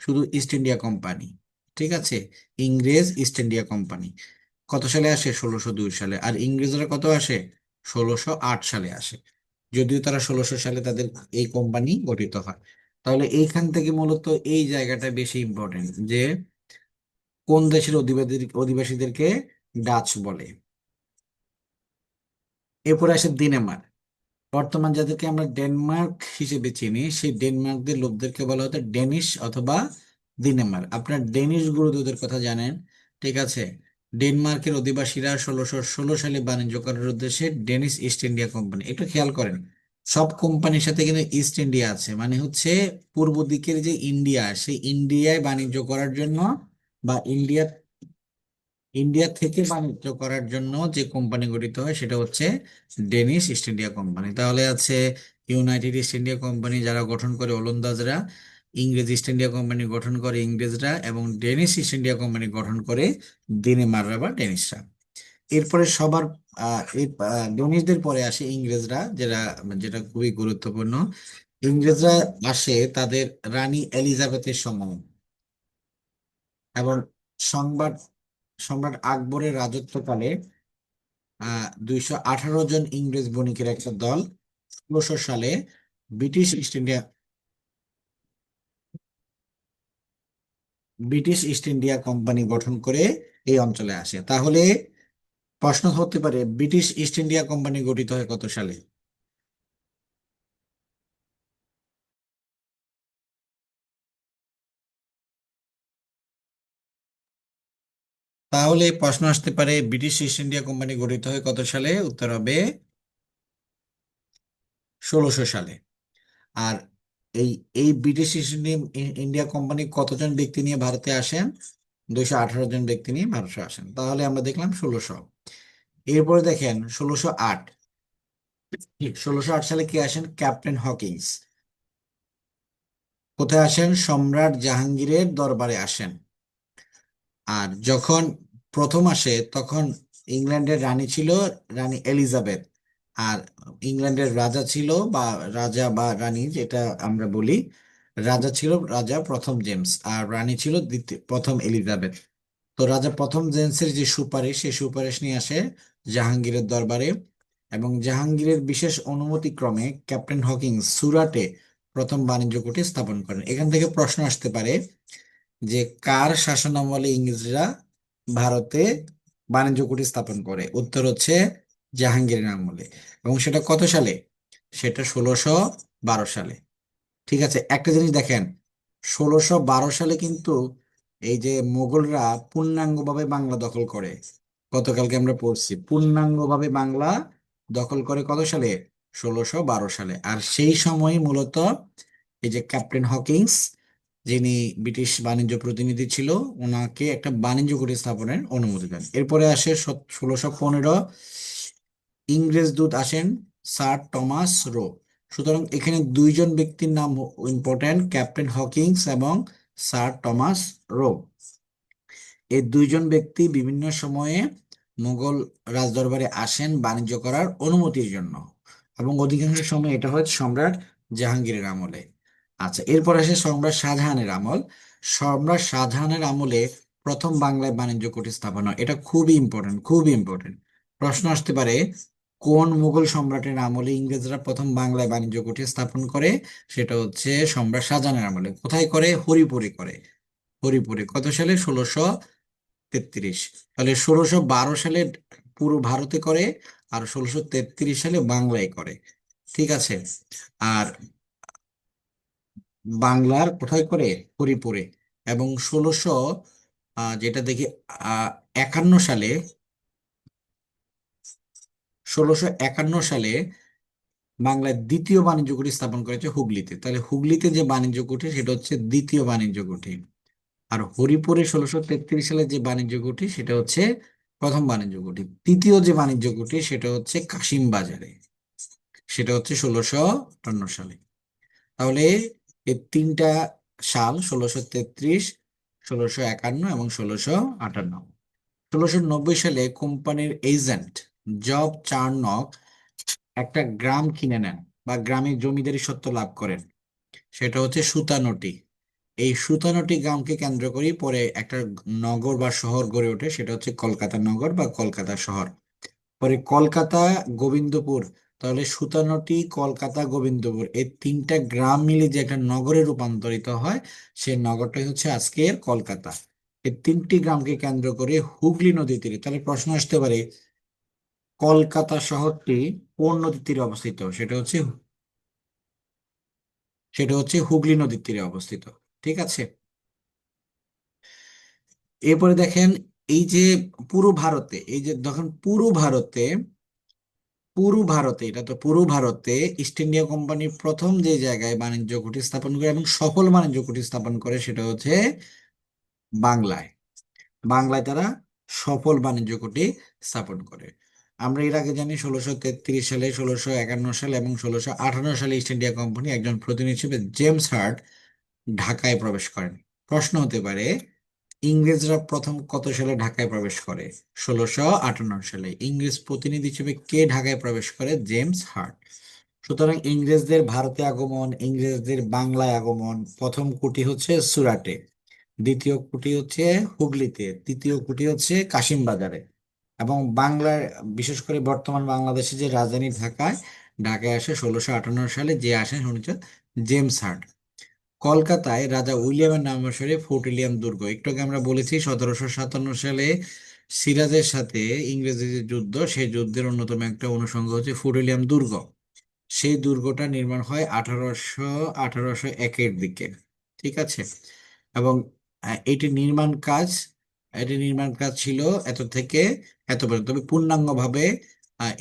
শুধু ইস্ট ইন্ডিয়া কোম্পানি। ঠিক আছে, ইংরেজ ইস্ট ইন্ডিয়া কোম্পানি কত সালে আসে? 1602 সালে। আর ইংরেজরা কত আসে? 1608 সালে আসে। যদিও তারা 1600 সালে তাদের এই কোম্পানি গঠিত হয়। তাহলে এইখান থেকে মূলত এই জায়গাটা বেশি ইম্পর্টেন্ট, যে কোন দেশের অধিবাসীদেরকে ডাচ বলে। এরপরে আসে ডেনমার্ক। বর্তমান যাদেরকে আমরা ডেনমার্ক হিসেবে চিনি, সেই ডেনমার্কদের লোকদেরকে বলা হতো ডেনিশ অথবা ডেনমার্ক। আপনার ডেনিশ গুরুদের কথা জানেন। ঠিক আছে, ডেনমার্কের অধিবাসীরা 1616 সালে বাণিজ্য করার উদ্দেশ্যে ডেনিশ ইস্ট ইন্ডিয়া কোম্পানি, একটু খেয়াল করেন, সব কোম্পানির সাথে কিন্তু ইস্ট ইন্ডিয়া আছে, মানে হচ্ছে পূর্ব দিকের যে ইন্ডিয়া, সেই ইন্ডিয়ায় বাণিজ্য করার জন্য বা ইন্ডিয়া ইন্ডিয়া থেকে বাণিজ্য করার জন্য যে কোম্পানি গঠিত হয় সেটা হচ্ছে ডেনিশ ইস্ট ইন্ডিয়া কোম্পানি। তাহলে আছে ইউনাইটেড ইস্ট ইন্ডিয়া কোম্পানি, যারা গঠন করে ওলন্দাজরা। ইংরেজ ইস্ট ইন্ডিয়া কোম্পানি গঠন করে ইংরেজরা, এবং ডেনিশ ইস্ট ইন্ডিয়া কোম্পানি গঠন করে ডেনেমাররা বা ডেনিশরা। এরপরে সবার ডেনিশদের পরে আসে ইংরেজরা, যেটা খুবই গুরুত্বপূর্ণ। ইংরেজরা আসে তাদের রানী এলিজাবেথের সময়, এবং সংবাদ সম্রাট আকবরের রাজত্বকালে 218 জন ইংরেজ বণিকের একটা দল 1600 সালে British east India British east India company গঠন করে এই অঞ্চলে আসে। তাহলে প্রশ্ন হতে পারে, ব্রিটিশ ইস্ট ইন্ডিয়া কোম্পানি গঠিত হয় কত সালে? তাহলে প্রশ্ন আসতে পারে, ব্রিটিশ ইস্ট ইন্ডিয়া কোম্পানি গঠিত হয় কত সালে? উত্তর হবে 1600 সালে। আর এই এই ব্রিটিশ ইস্ট ইন্ডিয়া কোম্পানি কতজন ব্যক্তি নিয়ে ভারতে আসেন? 218 জন ব্যক্তি নিয়ে ভারতে আসেন। তাহলে আমরা দেখলাম 1600। এরপরে দেখেন 1608। 1608 সালে কি আসেন? Captain Hawkins. কোথায় আসেন? সম্রাট জাহাঙ্গীরের দরবারে আসেন। আর যখন প্রথম আসে তখন ইংল্যান্ডের রানী ছিল রানী এলিজাবেথ। আর ইংল্যান্ডের রাজা ছিল, বা রাজা বা রানী যেটা আমরা বলি, রাজা ছিল রাজা প্রথম জেমস, আর রানী ছিল প্রথম এলিজাবেথ। তো রাজা প্রথম জেমসের যে সুপারিশ, সেই সুপারিশ নিয়ে আসে জাহাঙ্গীরের দরবারে, এবং জাহাঙ্গীরের বিশেষ অনুমতিক্রমে ক্যাপ্টেন হকিন্স সুরাটে প্রথম বাণিজ্য কুঠি স্থাপন করেন। এখান থেকে প্রশ্ন আসতে পারে যে কার শাসনামলে ইংরেজরা ভারতে বাণিজ্য কুঠি স্থাপন করে? উত্তর হচ্ছে জাহাঙ্গীরের আমলে। এবং সেটা কত সালে? সেটা 1612 সালে। ঠিক আছে, একটা জিনিস দেখেন, 1612 সালে কিন্তু এই যে মোগলরা পূর্ণাঙ্গভাবে বাংলা দখল করে। গতকালকে আমরা পড়ছি, পূর্ণাঙ্গভাবে বাংলা দখল করে কত সালে? 1612 সালে। আর সেই সময় মূলত এই যে ক্যাপ্টেন হকিংস, যিনি ব্রিটিশ বাণিজ্য প্রতিনিধি ছিল, ওনাকে একটা বাণিজ্য কুঠি স্থাপনের অনুমতি দেন। এরপরে আসে 1615। ইংরেজ দূত আসেন স্যার টমাস রো। সুতরাং এখানে দুইজন ব্যক্তির নাম ইম্পর্ট্যান্ট, ক্যাপ্টেন হকিংস এবং স্যার টমাস রো। এই দুইজন ব্যক্তি বিভিন্ন সময়ে মুঘল রাজদরবারে আসেন বাণিজ্য করার অনুমতির জন্য, এবং অধিকাংশ সময় এটা হয় সম্রাট জাহাঙ্গীরের আমলে। আচ্ছা, এরপর আসে সম্রাট শাহজাহানের আমল। সম্রাট শাহজাহানের আমলে প্রথম বাংলায় বাণিজ্য কুঠি স্থাপন হয়। এটা খুবই ইম্পর্টেন্ট, খুবই ইম্পর্টেন্ট। প্রশ্ন আসতে পারে কোন মুঘল সম্রাটের আমলে ইংরেজরা প্রথম বাংলায় বাণিজ্য কুঠি স্থাপন করে? সেটা হচ্ছে সম্রাট শাহজাহানের আমলে। কোথায় করে? হরিপুরে করে। হরিপুরে কত সালে? 1633। তাহলে 1612 সালে পুরো ভারতে করে, আর 1633 সালে বাংলায় করে। ঠিক আছে। আর বাংলার কোথায় করে? হরিপুরে। এবং যেটা দেখি 51 সালে, 1651 সালে বাংলায় দ্বিতীয় বাণিজ্য কুঠি স্থাপন করেছে হুগলিতে। তাহলে হুগলিতে যে বাণিজ্য কুঠি সেটা হচ্ছে দ্বিতীয় বাণিজ্য কুঠি। আর হরিপুরে 1633 সালে যে বাণিজ্য কুঠি সেটা হচ্ছে প্রথম বাণিজ্য কুঠি। তৃতীয় যে বাণিজ্য কুঠি সেটা হচ্ছে কাশিম বাজারে, সেটা হচ্ছে 1658 সালে। তাহলে এই তিনটা সাল, 1633, 1651 এবং 1658। 1690 সালে কোম্পানির এজেন্ট জব চার্নক একটা গ্রাম কিনে নেন বা গ্রামের জমিদারি সত্ত্ব লাভ করেন, সেটা হচ্ছে সুতানটি। এই সুতানটি গ্রামকে কেন্দ্র করে পরে একটা নগর বা শহর গড়ে ওঠে, সেটা হচ্ছে কলকাতা নগর বা কলকাতা শহর। পরে কলকাতা, গোবিন্দপুর। তাহলে সুতানটি, কলকাতা, গোবিন্দপুর এই তিনটা গ্রাম মিলে যে একটা নগরে রূপান্তরিত হয়, সেই নগরটাই হচ্ছে আজকের কলকাতা। এই তিনটি গ্রামকে কেন্দ্র করে হুগলি নদীর তীরে। তাহলে প্রশ্ন আসতে পারে কলকাতা শহরটি কোন নদীর তীরে অবস্থিত? সেটা হচ্ছে হুগলি নদীর তীরে অবস্থিত। ঠিক আছে। এরপরে দেখেন, এই যে পুরো ভারতে, এই যে দেখেন পুরো ভারতে এটা তো পুরো ভারতে ইস্ট ইন্ডিয়া কোম্পানি প্রথম যে জায়গায় বাণিজ্য কুঠি স্থাপন করে এবং সফল বাণিজ্য কুঠি স্থাপন করে সেটা হচ্ছে বাংলায়। বাংলায় তারা সফল বাণিজ্য কুঠি স্থাপন করে। আমরা এর আগে জানি 1633 সালে, 1651 সালে এবং 1658 সালে ইস্ট ইন্ডিয়া কোম্পানি একজন প্রতিনিধি হিসেবে জেমস হার্ট ঢাকায় প্রবেশ করেন। প্রশ্ন হতে পারে ইংরেজরা প্রথম কত সালে ঢাকায় প্রবেশ করে? 1658 সালে। ইংরেজ প্রতিনিধি হিসেবে কে ঢাকায় প্রবেশ করে? James heart. সুতরাং ইংরেজদের ভারতে আগমন, ইংরেজদের বাংলায় আগমন, প্রথম কুটি হচ্ছে সুরাটে, দ্বিতীয় কুটি হচ্ছে হুগলিতে, তৃতীয় কুটি হচ্ছে কাশিম বাজারে। এবং বাংলার, বিশেষ করে বর্তমান বাংলাদেশের যে রাজধানী ঢাকায়, ঢাকায় আসে 1658 সালে, যে আসেন হচ্ছে জেমস হার্ট। কলকাতায় রাজা উইলিয়ামের নামানুসারে ফোর্ট উইলিয়াম দুর্গ, একটু আগে আমরা বলেছি 1757 সালে সিরাজের সাথে ইংরেজদের যে যুদ্ধ, সেই যুদ্ধের অন্যতম একটা অনুষঙ্গ হচ্ছে ফোর্ট উইলিয়াম দুর্গ। সেই দুর্গটা নির্মাণ হয় 1801-এর দিকে। ঠিক আছে। এবং আহ, এটি নির্মাণ কাজ এটি নির্মাণ কাজ ছিল এত থেকে এত পর্যন্ত, তবে পূর্ণাঙ্গভাবে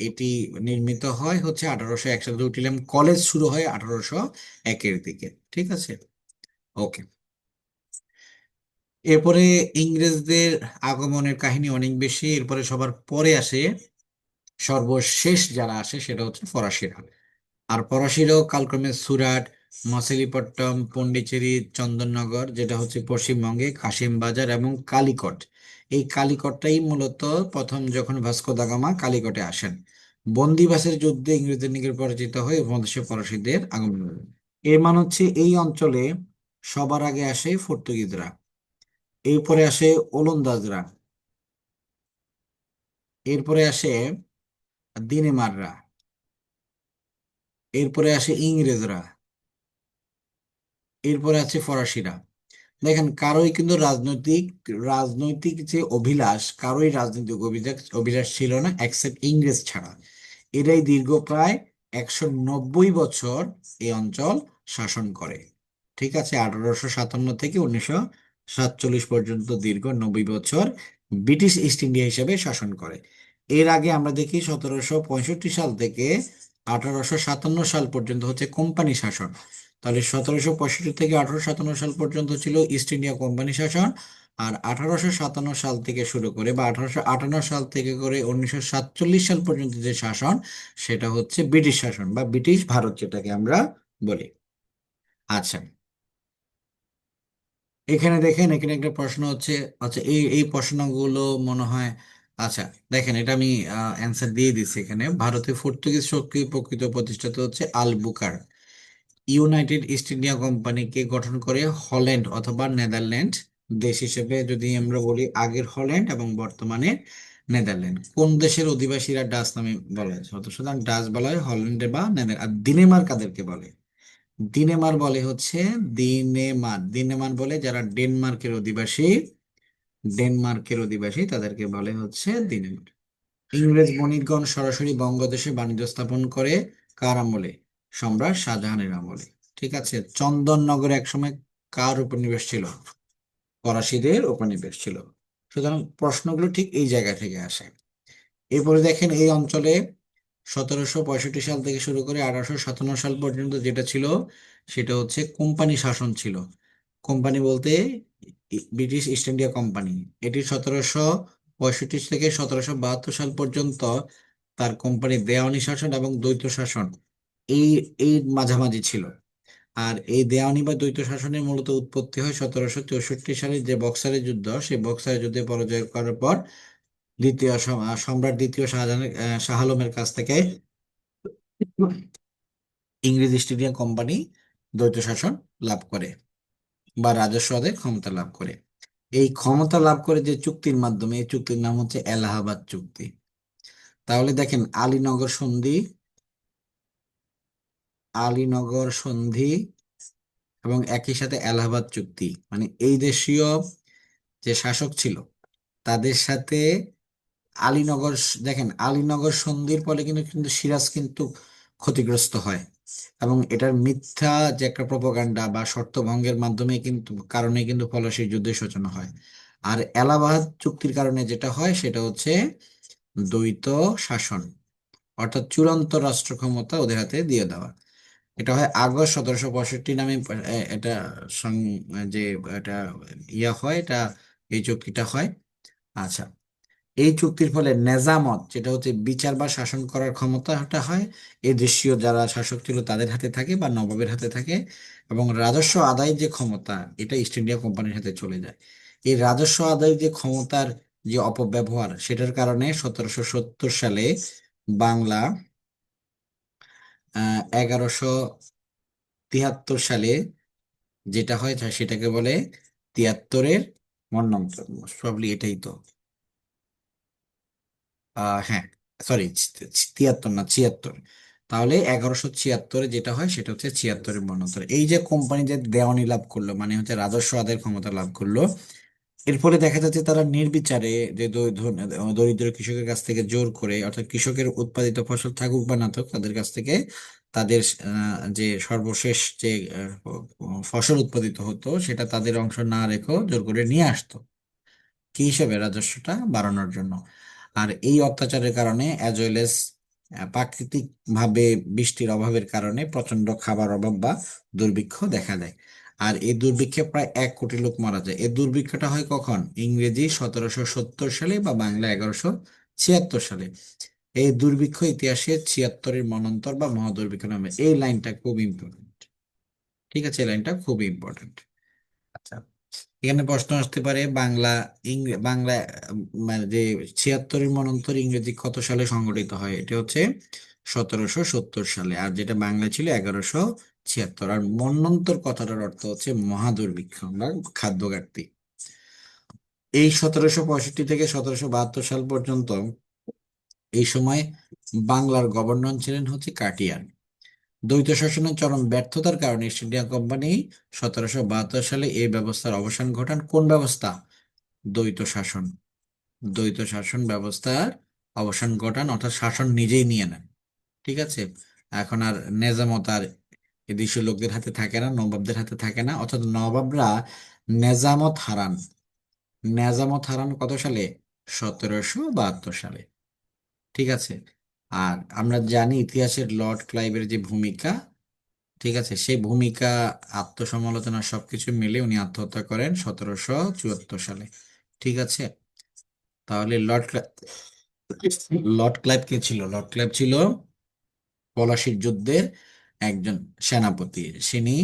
এটি নির্মিত হয় হচ্ছে 1801 সালে। উইলিয়াম কলেজ শুরু হয় 1801-এর দিকে। ঠিক আছে। ওকে। এরপরে ইংরেজদের আগমনের কাহিনী অনেক বেশি। এরপরে সবার পরে আসে, সর্বশেষ যারা আসে সেটা হচ্ছে ফরাসিরা। আর ফরাসিরাও কালক্রমে সুরাট, মছিলিপট্টম, পন্ডিচেরি, চন্দননগর যেটা হচ্ছে পশ্চিমবঙ্গে, কাশিম বাজার এবং কালিকট। এই কালিকটটাই মূলত প্রথম, যখন ভাস্কো দা গামা কালিকটে আসেন। বন্দিবাসের যুদ্ধে ইংরেজদের নিকট পরাজিত হয়ে উপমহাদেশে ফরাসিদের আগমন হয়। এর মানে হচ্ছে এই অঞ্চলে সবার আগে আসে পর্তুগিজরা, এরপরে আসে ওলন্দাজরা, এরপরে আসে দিনেমাররা, এরপরে আসে ইংরেজরা, এরপরে আছে ফরাসিরা। দেখেন, কারোই কিন্তু রাজনৈতিক রাজনৈতিক যে অভিলাষ, কারোই রাজনৈতিক অভিলাষ অভিলাষ ছিল না অ্যাকসেপ্ট ইংরেজ ছাড়া। এরাই দীর্ঘ প্রায় 190 বছর এই অঞ্চল শাসন করে। ঠিক আছে। 1857 থেকে 1947 পর্যন্ত দীর্ঘ 90 বছর ব্রিটিশ ইস্ট ইন্ডিয়া হিসেবে শাসন করে। এর আগে আমরা দেখি 1765 সাল থেকে 1857 সাল পর্যন্ত হচ্ছে কোম্পানি শাসন। তাহলে 1765 থেকে 1857 সাল পর্যন্ত ছিল ইস্ট ইন্ডিয়া কোম্পানি শাসন। আর 1857 সাল থেকে শুরু করে বা 1858 সাল থেকে করে 1947 সাল পর্যন্ত যে শাসন, সেটা হচ্ছে ব্রিটিশ শাসন বা ব্রিটিশ ভারত যেটাকে আমরা বলি। আচ্ছা, এখানে দেখেন, এখানে একটা প্রশ্ন হচ্ছে। আচ্ছা, এই এই প্রশ্নগুলো মনে হয়, আচ্ছা দেখেন, এটা আমি অ্যান্সার দিয়ে দিচ্ছি। এখানে ভারতে পর্তুগিজ শক্তি প্রকৃত প্রতিষ্ঠাতা হচ্ছে আলবুকার। ইউনাইটেড ইস্ট ইন্ডিয়া কোম্পানিকে গঠন করে হল্যান্ড অথবা নেদারল্যান্ড দেশ হিসেবে যদি আমরা বলি, আগের হল্যান্ড এবং বর্তমানে নেদারল্যান্ড। কোন দেশের অধিবাসীরা ডাচ নামে বলা হয়? সুতরাং ডাচ বলা হয় হল্যান্ডে বা নেদার। আর দিনেমার কাদেরকে বলে? দিনেমার বলে হচ্ছে, দিনেমার বলে যারা ডেনমার্কের অধিবাসী তাদেরকে বলে হচ্ছে দিনেমার। ইংরেজ বণিকগণ সরাসরি বঙ্গদেশে বাণিজ্য স্থাপন করে কার আমলে? সম্রাট শাহজাহানের আমলে। ঠিক আছে, চন্দননগর একসময় কার উপনিবেশ ছিল? ফরাসিদের উপনিবেশ ছিল। সুতরাং প্রশ্নগুলো ঠিক এই জায়গা থেকে আসে। এরপরে দেখেন, এই অঞ্চলে 1765 সাল থেকে শুরু করে 1857 সাল পর্যন্ত যেটা ছিল, সেটা হচ্ছে কোম্পানি শাসন ছিল। কোম্পানি বলতে ব্রিটিশ ইস্ট ইন্ডিয়া কোম্পানি। এটি 1765 থেকে 1772 সাল পর্যন্ত তার কোম্পানি দেওয়ানি শাসন এবং দ্বৈত শাসন এই এই মাঝামাঝি ছিল। আর এই দেওয়ানি বা দ্বৈত শাসনের মূলত উৎপত্তি হয় 1764 সালে যে বক্সারের যুদ্ধ, সেই বক্সারের যুদ্ধে পরাজয় করার পর সম্রাট দ্বিতীয় শাহ আলমের কাছ থেকে ইংরেজ ইস্ট ইন্ডিয়া কোম্পানি দ্বৈত শাসন লাভ করে বা রাজস্ব আদায়ের ক্ষমতা লাভ করে। এই ক্ষমতা লাভ করে যে চুক্তির মাধ্যমে, এই চুক্তির নাম হচ্ছে এলাহাবাদ চুক্তি। তাহলে দেখেন, আলীনগর সন্ধি এবং একই সাথে এলাহাবাদ চুক্তি, মানে এই দেশীয় যে শাসক ছিল তাদের সাথে দেখেন, আলীনগর সন্ধির ফলে কিন্তু কিন্তু সিরাজ কিন্তু ক্ষতিগ্রস্ত হয়, এবং এটার মিথ্যা যে একটা প্রোপাগান্ডা বা শর্ত ভঙ্গের মাধ্যমে কিন্তু কারণে কিন্তু পলাশির যুদ্ধের সূচনা হয়। আর এলাহাবাদ চুক্তির কারণে যেটা হয় সেটা হচ্ছে দ্বৈত শাসন, অর্থাৎ চূড়ান্ত রাষ্ট্র ক্ষমতা ওদের হাতে দিয়ে দেওয়া। এটা হয় আগস্ট 1765 নামে, এটা যে এটা হয়, এটা এই চুক্তিটা হয়। আচ্ছা, এই চুক্তির ফলে নেজামত, যেটা হচ্ছে বিচার বা শাসন করার ক্ষমতাটা হয় এই দেশীয় যারা শাসক ছিল তাদের হাতে থাকে বা নবাবের হাতে থাকে, এবং রাজস্ব আদায়ের যে ক্ষমতা, এটা ইস্ট ইন্ডিয়া কোম্পানির হাতে চলে যায়। এই রাজস্ব আদায়ের যে ক্ষমতার যে অপব্যবহার, সেটার কারণে 1770 সালে বাংলা 1173 সালে যেটা হয় সেটাকে বলে তিয়াত্তরের মন্বন্তর। প্রবাবলি এটাই তো, হ্যাঁ, সরি, 73 না 76। তাহলে 1176 যেটা হয় সেটা হচ্ছে 76-এর মন্বন্তর। এই যে কোম্পানি যে দেওয়ানি লাভ করলো, মানে হচ্ছে রাজস্ব আদায়ের ক্ষমতা লাভ করলো, এর ফলে দেখা যাচ্ছে তারা নির্বিচারে যে দরিদ্র কৃষকের কাছ থেকে জোর করে, অর্থাৎ কৃষকের উৎপাদিত ফসল থাকুক বা না থাকুক, তাদের কাছ থেকে তাদের যে সর্বশেষ যে ফসল উৎপাদিত হতো সেটা তাদের অংশ না রেখেও জোর করে নিয়ে আসতো। কি হিসেবে? রাজস্বটা বাড়ানোর জন্য। আর এই অত্যাচারের কারণে অ্যাজ ওয়েল এস প্রাকৃতিক ভাবে বৃষ্টির অভাবের কারণে প্রচন্ড খাবার অভাব বা দুর্ভিক্ষ দেখা দেয়। আর এই দুর্ভিক্ষে প্রায় 1 কোটি লোক মারা যায়। এই দুর্ভিক্ষটা হয় কখন? ইংরেজি 1770 সালে বা বাংলা 1176 সালে। এই দুর্ভিক্ষ ইতিহাসে 76-এর মন্বন্তর বা মহাদুর্ভিক্ষ নামে। এই লাইনটা খুব ইম্পর্টেন্ট। ঠিক আছে, এই লাইনটা খুব ইম্পর্টেন্ট। আচ্ছা, এখানে প্রশ্ন আসতে পারে, বাংলা মানে যে 76-এর মন্বন্তর ইংরেজি কত সালে সংগঠিত হয়? এটা হচ্ছে 1770 সালে। আর যেটা বাংলা ছিল 1176। আর মন্বন্তর কথাটার অর্থ হচ্ছে মহাদুর্ভিক্ষ বা খাদ্য ঘাটতি। এই 1765 থেকে 1772 সাল পর্যন্ত, এই সময় বাংলার গভর্নর ছিলেন হচ্ছে কাটিয়ান। দ্বৈত শাসনের চরম ব্যর্থতার কারণে ইস্ট ইন্ডিয়া কোম্পানি 1772 সালে এই ব্যবস্থার অবসান ঘটান। কোন ব্যবস্থা? দ্বৈত শাসন। দ্বৈত শাসন ব্যবস্থার অবসান ঘটান, অর্থাৎ শাসন নিজেই নিয়ে নেন। ঠিক আছে, এখন আর নেজামত আর এদেশের লোকদের হাতে থাকে না, নবাবদের হাতে থাকে না, অর্থাৎ নবাবরা নেজামত হারান। নেজামত হারান কত সালে? 1772 সালে। ঠিক আছে। আর আমরা জানি ইতিহাসের লর্ড ক্লাইভের যে ভূমিকা, ঠিক আছে, সেই ভূমিকা, আত্মসমালোচনা সবকিছু মিলে উনি আত্মহত্যা করেন 1774 সালে। ঠিক আছে। তাহলে লর্ড ক্লাইভ কে ছিল? লর্ড ক্লাইভ ছিল পলাশির যুদ্ধের একজন সেনাপতি। তিনি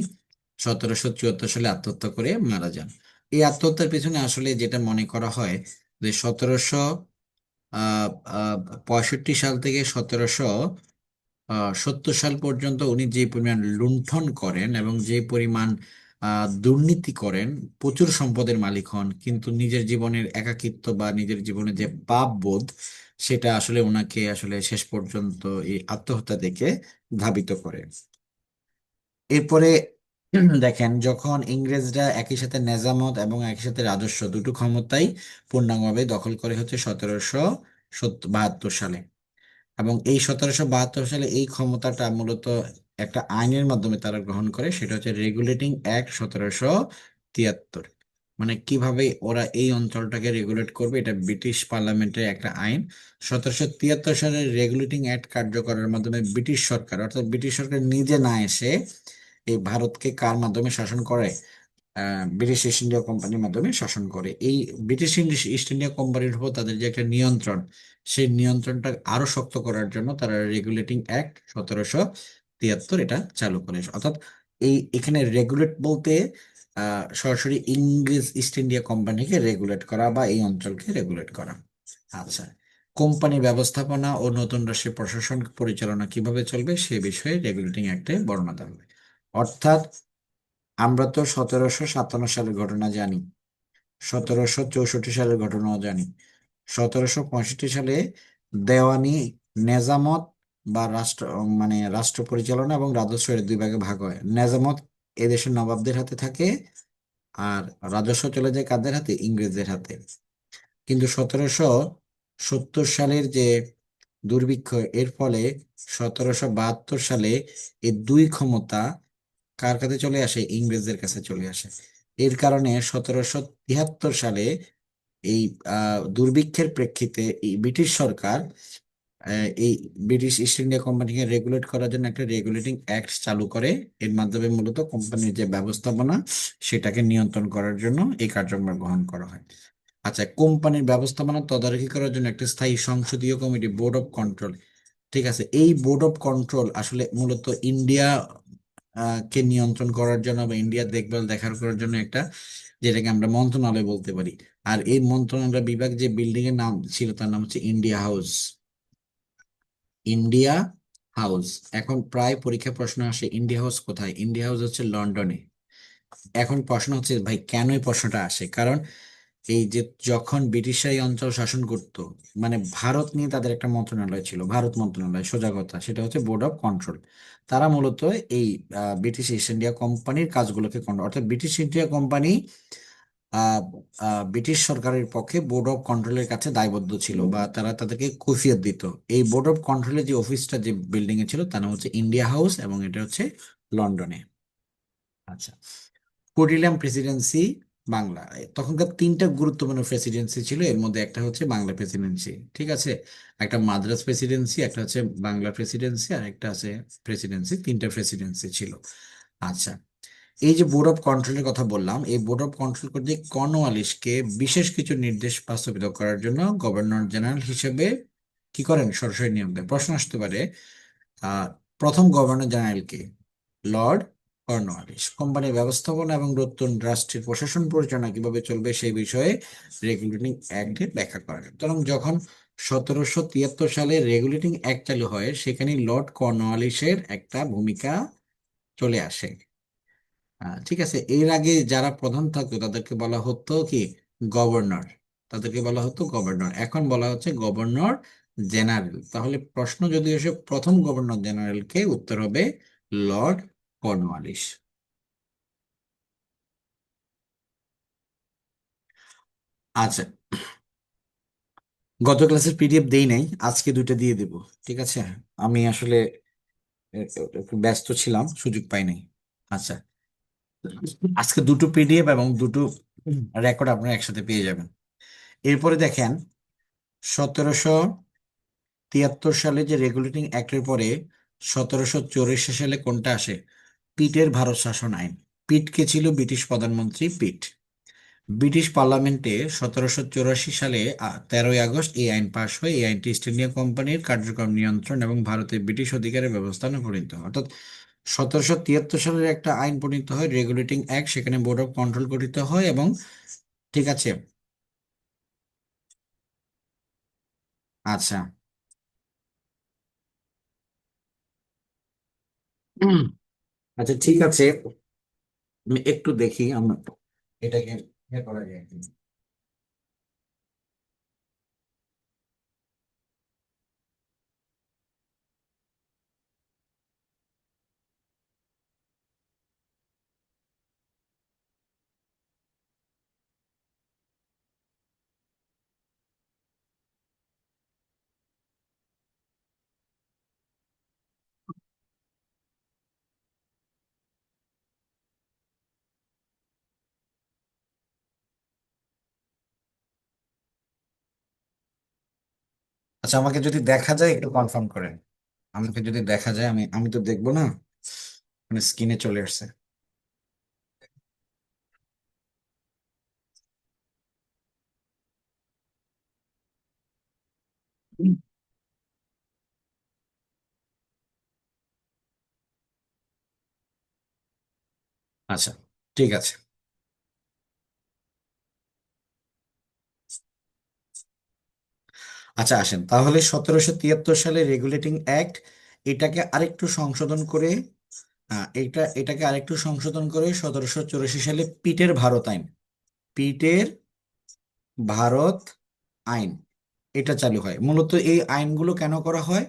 1774 সালে আত্মহত্যা করে মারা যান। এই আত্মহত্যার পেছনে আসলে যেটা মনে করা হয় যে 1765 সাল থেকে 1770 সাল পর্যন্ত উনি যে পরিমাণ লুণ্ঠন করেন এবং যে পরিমাণ দুর্নীতি করেন, প্রচুর সম্পদের মালিক হন, কিন্তু নিজের জীবনের একাকিত্ব বা নিজের জীবনে যে পাপ বোধ, সেটা আসলে ওনাকে আসলে শেষ পর্যন্ত এই আত্মহত্যা থেকে ধাবিত করে। এরপরে দেখেন, যখন ইংরেজরা একই সাথে নেজামত এবং একই সাথে রাজস্ব দুটো ক্ষমতাই পূর্ণাঙ্গভাবে দখল করে হচ্ছে 1772 সালে। এবং এই 1772 সালে এই ক্ষমতাটা মূলত একটা আইনের মাধ্যমে তারা গ্রহণ করে, সেটা হচ্ছে রেগুলেটিং অ্যাক্ট 1773। মানে কিভাবে ওরা এই অঞ্চলটাকে রেগুলেট করবে, এটা ব্রিটিশ পার্লামেন্টের একটা আইন। 1773 সালের রেগুলেটিং অ্যাক্ট কার্যকরের মাধ্যমে ব্রিটিশ সরকার, অর্থাৎ ব্রিটিশ সরকার নিজে না এসে এই ভারতকে কার মাধ্যমে শাসন করে? ব্রিটিশ ইস্ট ইন্ডিয়া কোম্পানির মাধ্যমে শাসন করে। এই ব্রিটিশ ইস্ট ইন্ডিয়া কোম্পানির উপর তাদের যে একটা নিয়ন্ত্রণ, সেই নিয়ন্ত্রণটা আরো শক্ত করার জন্য তারা রেগুলেটিং অ্যাক্ট 1773 এটা চালু করে। অর্থাৎ এখানে রেগুলেট বলতে সরাসরি ইংরেজ ইস্ট ইন্ডিয়া কোম্পানিকে রেগুলেট করা বা এই অঞ্চলকে রেগুলেট করা। আচ্ছা, কোম্পানি ব্যবস্থাপনা ও নতুন রাষ্ট্রের প্রশাসন পরিচালনা কিভাবে চলবে সে বিষয়ে রেগুলেটিং অ্যাক্টে বর্ণনা দেওয়া হবে। অর্থাৎ আমরা তো 1757 সালের ঘটনা জানি, 1764 সালের ঘটনাও জানি। 1765 সালে দেওয়ানি, নেজামত বা রাষ্ট্র, মানে রাষ্ট্র পরিচালনা এবং রাজস্ব এর দুই ভাগে ভাগ হয়। নেজামত এদেশের নবাবদের হাতে থাকে, আর রাজস্ব চলে যায় কাদের হাতে? ইংরেজদের হাতে। কিন্তু 1770 সালের যে দুর্ভিক্ষ, এর ফলে 1772 সালে এই দুই ক্ষমতা কার কাছে চলে আসে? ইংরেজদের কাছে চলে আসে। এর কারণে 1773 সালে এই দুর্ভিক্ষের প্রেক্ষিতে এই ব্রিটিশ সরকার এই ব্রিটিশ ইস্ট ইন্ডিয়া কোম্পানিকে রেগুলেট করার জন্য একটা রেগুলেটিং অ্যাক্ট চালু করে। এর মাধ্যমে মূলত কোম্পানির যে ব্যবস্থাপনা, সেটাকে নিয়ন্ত্রণ করার জন্য এই কার্যক্রম গ্রহণ করা হয়। আচ্ছা, কোম্পানির ব্যবস্থাপনা তদারকি করার জন্য একটা স্থায়ী সংসদীয় কমিটি, বোর্ড অফ কন্ট্রোল। ঠিক আছে, এই বোর্ড অফ কন্ট্রোল আসলে মূলত ইন্ডিয়া কে নিয়ন্ত্রণ করার জন্য বা ইন্ডিয়ার দেখভাল দেখার করার জন্য একটা, যেটাকে আমরা মন্ত্রণালয় বলতে পারি। আর এই মন্ত্রণালয় বিভাগ যে বিল্ডিং এর নাম ছিল, তার নাম হচ্ছে ইন্ডিয়া হাউস। India house. এখন প্রায় পরীক্ষা প্রশ্ন আসে, ইন্ডিয়া হাউস কোথায়? ইন্ডিয়া হাউস হচ্ছে লন্ডনে। এখন প্রশ্ন হচ্ছে ভাই, কেন এই প্রশ্নটা আসে? কারণ এই যে যখন ব্রিটিশরা এই অঞ্চল শাসন করত, মানে ভারত নিয়ে তাদের একটা মন্ত্রণালয় ছিল, ভারত মন্ত্রণালয়, সোজা কথা, সেটা হচ্ছে বোর্ড অফ কন্ট্রোল। তারা মূলত এই ব্রিটিশ ইস্ট ইন্ডিয়া কোম্পানির কাজগুলোকে কন্ট্রোল, অর্থাৎ ব্রিটিশ ইস্ট ইন্ডিয়া কোম্পানি আহ, ব্রিটিশ সরকারের পক্ষে বোর্ড অফ কন্ট্রোলের কাছে দায়বদ্ধ ছিল, বা তারা তাদেরকে কৈফিয়ত দিত। এই বোর্ড অফ কন্ট্রোলের যে অফিসটা যে বিল্ডিং এ ছিল, তার নাম হচ্ছে ইন্ডিয়া হাউস, এবং এটা হচ্ছে লন্ডনে। আচ্ছা, কুড়িলাম প্রেসিডেন্সি বাংলা। তখনকার তিনটা গুরুত্বপূর্ণ প্রেসিডেন্সি ছিল, এর মধ্যে একটা হচ্ছে বাংলা প্রেসিডেন্সি। ঠিক আছে, একটা মাদ্রাজ প্রেসিডেন্সি, একটা হচ্ছে বাংলা প্রেসিডেন্সি, আর একটা আছে প্রেসিডেন্সি। তিনটা প্রেসিডেন্সি ছিল। আচ্ছা, এই যে বোর্ড অফ কন্ট্রোলের কথা বললাম, এই বোর্ড অফ কন্ট্রোল কর্তৃক কর্নওয়ালিসকে বিশেষ কিছু নির্দেশ বাস্তবায়িত করার জন্য গভর্নর জেনারেল হিসেবে কি করেন? সরাসরি নিয়োগ দেন। প্রশ্ন আসতে পারে, আহ প্রথম গভর্নর জেনারেল কে? Lord Cornwallis. কোম্পানির ব্যবস্থাপনা এবং নতুন রাষ্ট্রের প্রশাসন পরিচালনা কিভাবে চলবে সেই বিষয়ে রেগুলেটিং অ্যাক্টে ব্যাখ্যা করেন। সুতরাং যখন 1773 সালে রেগুলেটিং অ্যাক্ট চালু হয়, সেখানে লর্ড কর্নওয়ালিসের একটা ভূমিকা চলে আসে। ঠিক আছে, এর আগে যারা প্রধান থাকতো তাদেরকে বলা হতো কি? গভর্নর। তাদেরকে বলা হতো গভর্নর, এখন বলা হচ্ছে গভর্নর জেনারেল। তাহলে প্রশ্ন যদি এসে প্রথম গভর্নর জেনারেল কে, উত্তর হবে লর্ড কর্নওয়ালিস। আচ্ছা, গত ক্লাসের পিডিএফ দেই নাই, আজকে দুইটা দিয়ে দেব। ঠিক আছে, আমি আসলে একটু ব্যস্ত ছিলাম, সুযোগ পাই নাই। আচ্ছা, আজকে দুটো পিডিএফ এবং দুটো রেকর্ড আপনারা একসাথে পেয়ে যাবেন। এরপরে দেখেন, 1773 সালে যে রেগুলেটিং অ্যাক্টের পরে 1784 সালে কোনটা আসে? পিটের ভারত শাসন আইন। পিট কে ছিল? ব্রিটিশ প্রধানমন্ত্রী পিট। ব্রিটিশ পার্লামেন্টে 1784 সালে 13ই আগস্ট এই আইন পাশ হয়। এই আইনটি ইস্ট ইন্ডিয়া কোম্পানির কার্যক্রম নিয়ন্ত্রণ এবং ভারতে ব্রিটিশ অধিকারের ব্যবস্থানে পরিণত হয়। অর্থাৎ 1773 সালের একটা আইন প্রণীত হয়, রেগুলেটিং অ্যাক্ট। সেখানে বোর্ড অফ কন্ট্রোল গঠিত হয় এবং ঠিক আছে। আচ্ছা। উম, আচ্ছা ঠিক আছে, আমি একটু দেখি আমরা এটাকে ইয়ে করা যায় কি। আচ্ছা, আমাকে যদি দেখা যায় একটু কনফার্ম করেন। আমাকে যদি দেখা যায়, আমি আমি তো দেখবো না, মানে স্ক্রিনে চলে আসছে। হুম। আচ্ছা ঠিক আছে। আচ্ছা আসেন তাহলে 1773 সালে রেগুলেটিং অ্যাক্ট, এটাকে আরেকটু সংশোধন করে এটাকে আরেকটু সংশোধন করে 1784 সালে পিটের ভারত আইন, পিটের ভারত আইন, এটা চালু হয়। মূলত এই আইনগুলো কেন করা হয়?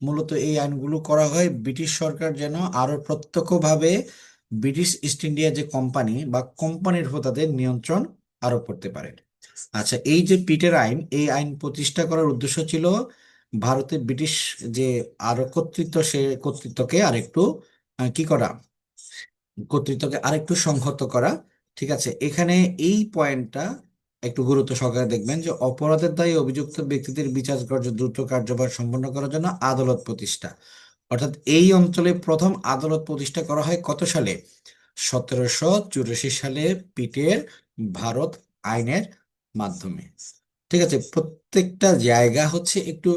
মূলত এই আইনগুলো করা হয় ব্রিটিশ সরকার যেন আরো প্রত্যক্ষভাবে ব্রিটিশ ইস্ট ইন্ডিয়া যে কোম্পানি বা কোম্পানির হোতাদের নিয়ন্ত্রণ আরোপ করতে পারে। আচ্ছা, এই যে পিটের আইন, এই আইন প্রতিষ্ঠা করার উদ্দেশ্য ছিল ভারতে ব্রিটিশ যে আরো কর্তৃত্ব, সে কর্তৃত্বকে আরেকটু কি করা, কর্তৃত্বকে আরেকটু সংহত করা। ঠিক আছে, এখানে এই পয়েন্টটা একটু গুরুত্ব সহকারে দেখবেন যে অপরাধের দায়ে অভিযুক্ত ব্যক্তিদের বিচার কার্য দ্রুত কার্যভার সম্পন্ন করার জন্য আদালত প্রতিষ্ঠা। অর্থাৎ এই অঞ্চলে প্রথম আদালত প্রতিষ্ঠা করা হয় কত সালে? 1784 সালে পিটের ভারত আইনের মাধ্যমে। ঠিক আছে, প্রত্যেকটা জায়গা হচ্ছে একটু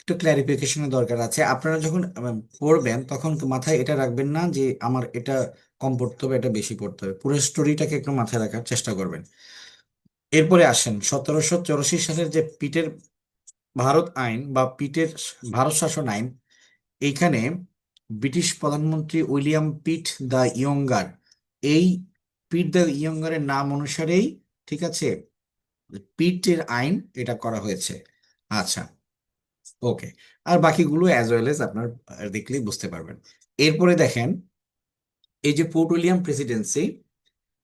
একটু ক্ল্যারিফিকেশনের দরকার আছে। আপনারা যখন পড়বেন তখন মাথায় এটা রাখবেন না যে আমার এটা কম পড়তে হবে, এটা বেশি পড়তে হবে। পুরো স্টোরিটাকে একটু মাথায় রাখার চেষ্টা করবেন। এরপরে আসেন 1784 সালের যে পিটের ভারত আইন বা পিটের ভারত শাসন আইন। এইখানে ব্রিটিশ প্রধানমন্ত্রী উইলিয়াম পিট দ্য ইয়ঙ্গার, এই পিট দ্য ইয়ঙ্গারের নাম অনুসারেই, ঠিক আছে, পিটের আইন এটা করা হয়েছে। আচ্ছা, ওকে। আর বাকিগুলো অ্যাজ ওয়েল এজ আপনার দেখলেই বুঝতে পারবেন। এরপরে দেখেন, এই যে পোর্ট উইলিয়াম প্রেসিডেন্সি,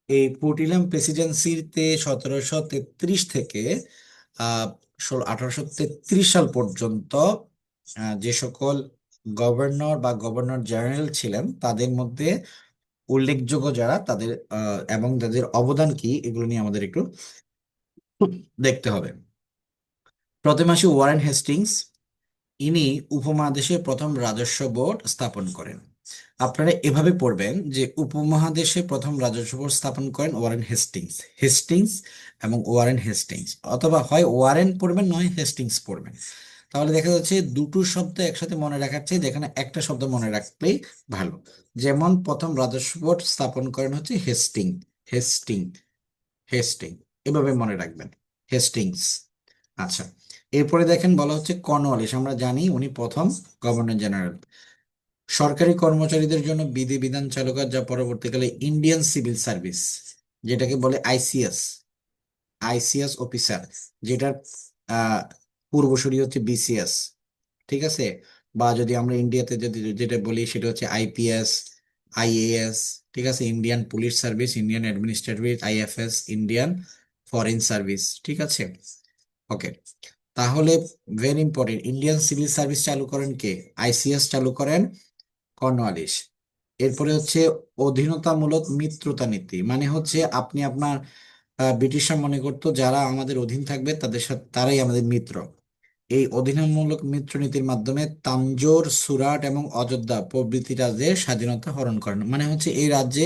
এই পোর্ট উইলিয়াম প্রেসিডেন্সিতে 1733 থেকে 1833 সাল পর্যন্ত যে সকল গভর্নর বা গভর্নর জেনারেল ছিলেন তাদের মধ্যে উল্লেখযোগ্য যারা, তাদের এবং তাদের অবদান কি, এগুলো নিয়ে আমাদের একটু দেখতে হবে। প্রথমে আসি ওয়ারেন হেস্টিংস। ইনি উপমহাদেশে প্রথম রাজস্ব বোর্ড স্থাপন করেন। আপনারা এভাবে পড়বেন যে উপমহাদেশে প্রথম রাজস্ব বোর্ড স্থাপন করেন ওয়ারেন হেস্টিংস। হেস্টিংস এবং ওয়ারেন হেস্টিংস, অথবা হয় ওয়ারেন পড়বেন নয় হেস্টিংস পড়বেন। তাহলে দেখা যাচ্ছে দুটো শব্দ একসাথে মনে রাখার চেয়ে যেখানে একটা শব্দ মনে রাখলেই ভালো। যেমন প্রথম রাজস্ব বোর্ড স্থাপন করেন হচ্ছে হেস্টিং, হেস্টিং, হেস্টিং, এভাবে মনে রাখবেন, হেস্টিংস। আচ্ছা, এরপরে দেখেন বলা হচ্ছে কর্নওয়ালিস। আমরা জানি উনি প্রথম গভর্নর জেনারেল। সরকারি কর্মচারীদের জন্য বিধিবিধান চালু করেন, যা পরবর্তীকালে ইন্ডিয়ান সিভিল সার্ভিস, যেটাকে বলে আইসিএস, আইসিএস অফিসার, যেটার আহ পূর্বসূরি হচ্ছে বিসিএস। ঠিক আছে, বা যদি আমরা ইন্ডিয়াতে যদি যেটা বলি সেটা হচ্ছে আইপিএস, আইএএস। ঠিক আছে, Indian police service, Indian administrative, IFS, Indian foreign service. ঠিক আছে, ওকে। তাহলে very important, Indian civil service চালু করেন কে? আইসিএস চালু করেন কর্নওয়ালিস। এরপরে হচ্ছে অধীনতামূলক মিত্রতা নীতি, মানে হচ্ছে আপনি আপনার ব্রিটিশরা মনে করতো যারা আমাদের অধীন থাকবে তাদের সাথে তারাই আমাদের মিত্র। এই অধীনমূলক মিত্রনীতির মাধ্যমে তাঞ্জোর, সুরাট এবং অযোধ্যা প্রভৃতি রাজ্যের স্বাধীনতা হরণ করেন। মানে হচ্ছে এই রাজ্যে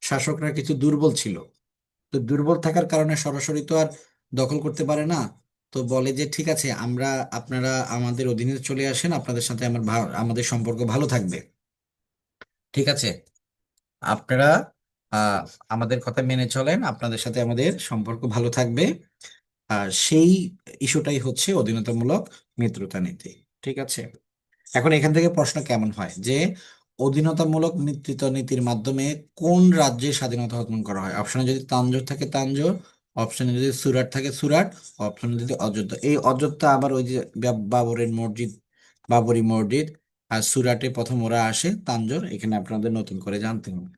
শাসকরা কিছু দুর্বল ছিল, তো দুর্বল থাকার কারণে সরাসরি তো আর দখল করতে পারে না। তো বলে যে ঠিক আছে, আমরা, আপনারা আমাদের অধীনে চলে আসেন, আপনাদের সাথে আমাদের সম্পর্ক ভালো থাকবে, ঠিক আছে, আপনারা আহ আমাদের কথা মেনে চলেন, আপনাদের সাথে আমাদের সম্পর্ক ভালো থাকবে। আর সেই ইস্যুটাই হচ্ছে অধীনতামূলক মিত্রতা নীতি, ঠিক আছে। এখন এখান থেকে প্রশ্ন কেমন হয় যে অধীনতামূলক মিত্রতা নীতির মাধ্যমে কোন রাজ্যের স্বাধীনতা অর্জন করা হয়? অপশনে যদি তাঞ্জোর থাকে তাঞ্জোর, অপশনে যদি সুরাট থাকে সুরাট, অপশনে যদি অযোধ্যা। এই অযোধ্যা আবার ওই যে বাবরের মসজিদ, বাবরি মসজিদ। আর সুরাটে প্রথম ওরা আসে, তাঞ্জোর এখানে আপনাদের নতুন করে জানতে হবে।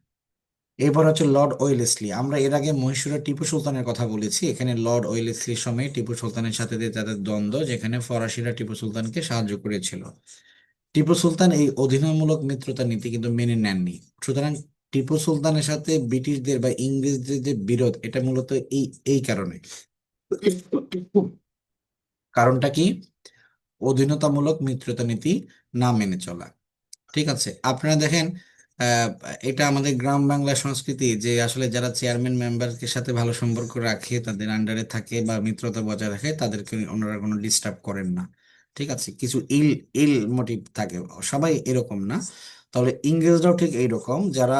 এরপর হচ্ছে লর্ড ওয়েলেসলি। আমরা এর আগে মহীশূরের টিপু সুলতানের কথা বলেছি। এখানে লর্ড ওয়েলেসলির সময় টিপু সুলতানের সাথে যে তাদের দ্বন্দ্ব, যেখানে ফরাসিরা টিপু সুলতানকে সাহায্য করেছিল। টিপু সুলতান এই অধীনতামূলক মিত্রতা নীতি কিন্তু মেনে নেননি। সুতরাং টিপু সুলতানের সাথে ব্রিটিশদের বা ইংরেজদের যে বিরোধ, এটা মূলত এই এই কারণে। কারণটা কি? অধীনতামূলক মিত্রতা নীতি না মেনে চলা। ঠিক আছে, আপনারা দেখেন, আহ, এটা আমাদের গ্রাম বাংলা সংস্কৃতি যে আসলে যারা চেয়ারম্যান মেম্বারকে সাথে ভালো সম্পর্ক রাখে, তাদের আন্ডারে থাকে বা মিত্রতা বজায় রাখে, তাদেরকে ওনারা কোনো ডিস্টার্ব করেন না। ঠিক আছে, কিছু ইল ইল মোটিভ থাকে, সবাই এরকম না। তাহলে ইংরেজরাও ঠিক এইরকম, যারা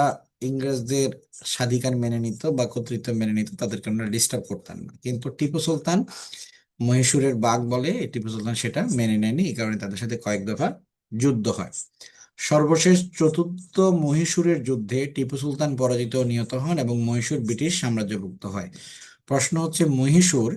ইংরেজদের স্বাধিকার মেনে নিত বা কর্তৃত্ব মেনে নিত, তাদেরকে ওনারা ডিস্টার্ব করতেন না। কিন্তু টিপু সুলতান মহীশূরের বাঘ বলে, এই টিপু সুলতান সেটা মেনে নেয়নি, এই কারণে তাদের সাথে কয়েক দফা যুদ্ধ হয়। সর্বশেষ চতুর্থ মহীশূরের যুদ্ধে টিপু সুলতান পরাজিত ও নিহত হন এবং মহীশূর ব্রিটিশ সাম্রাজ্যভুক্ত হয়। প্রশ্ন হচ্ছে মহীশূর,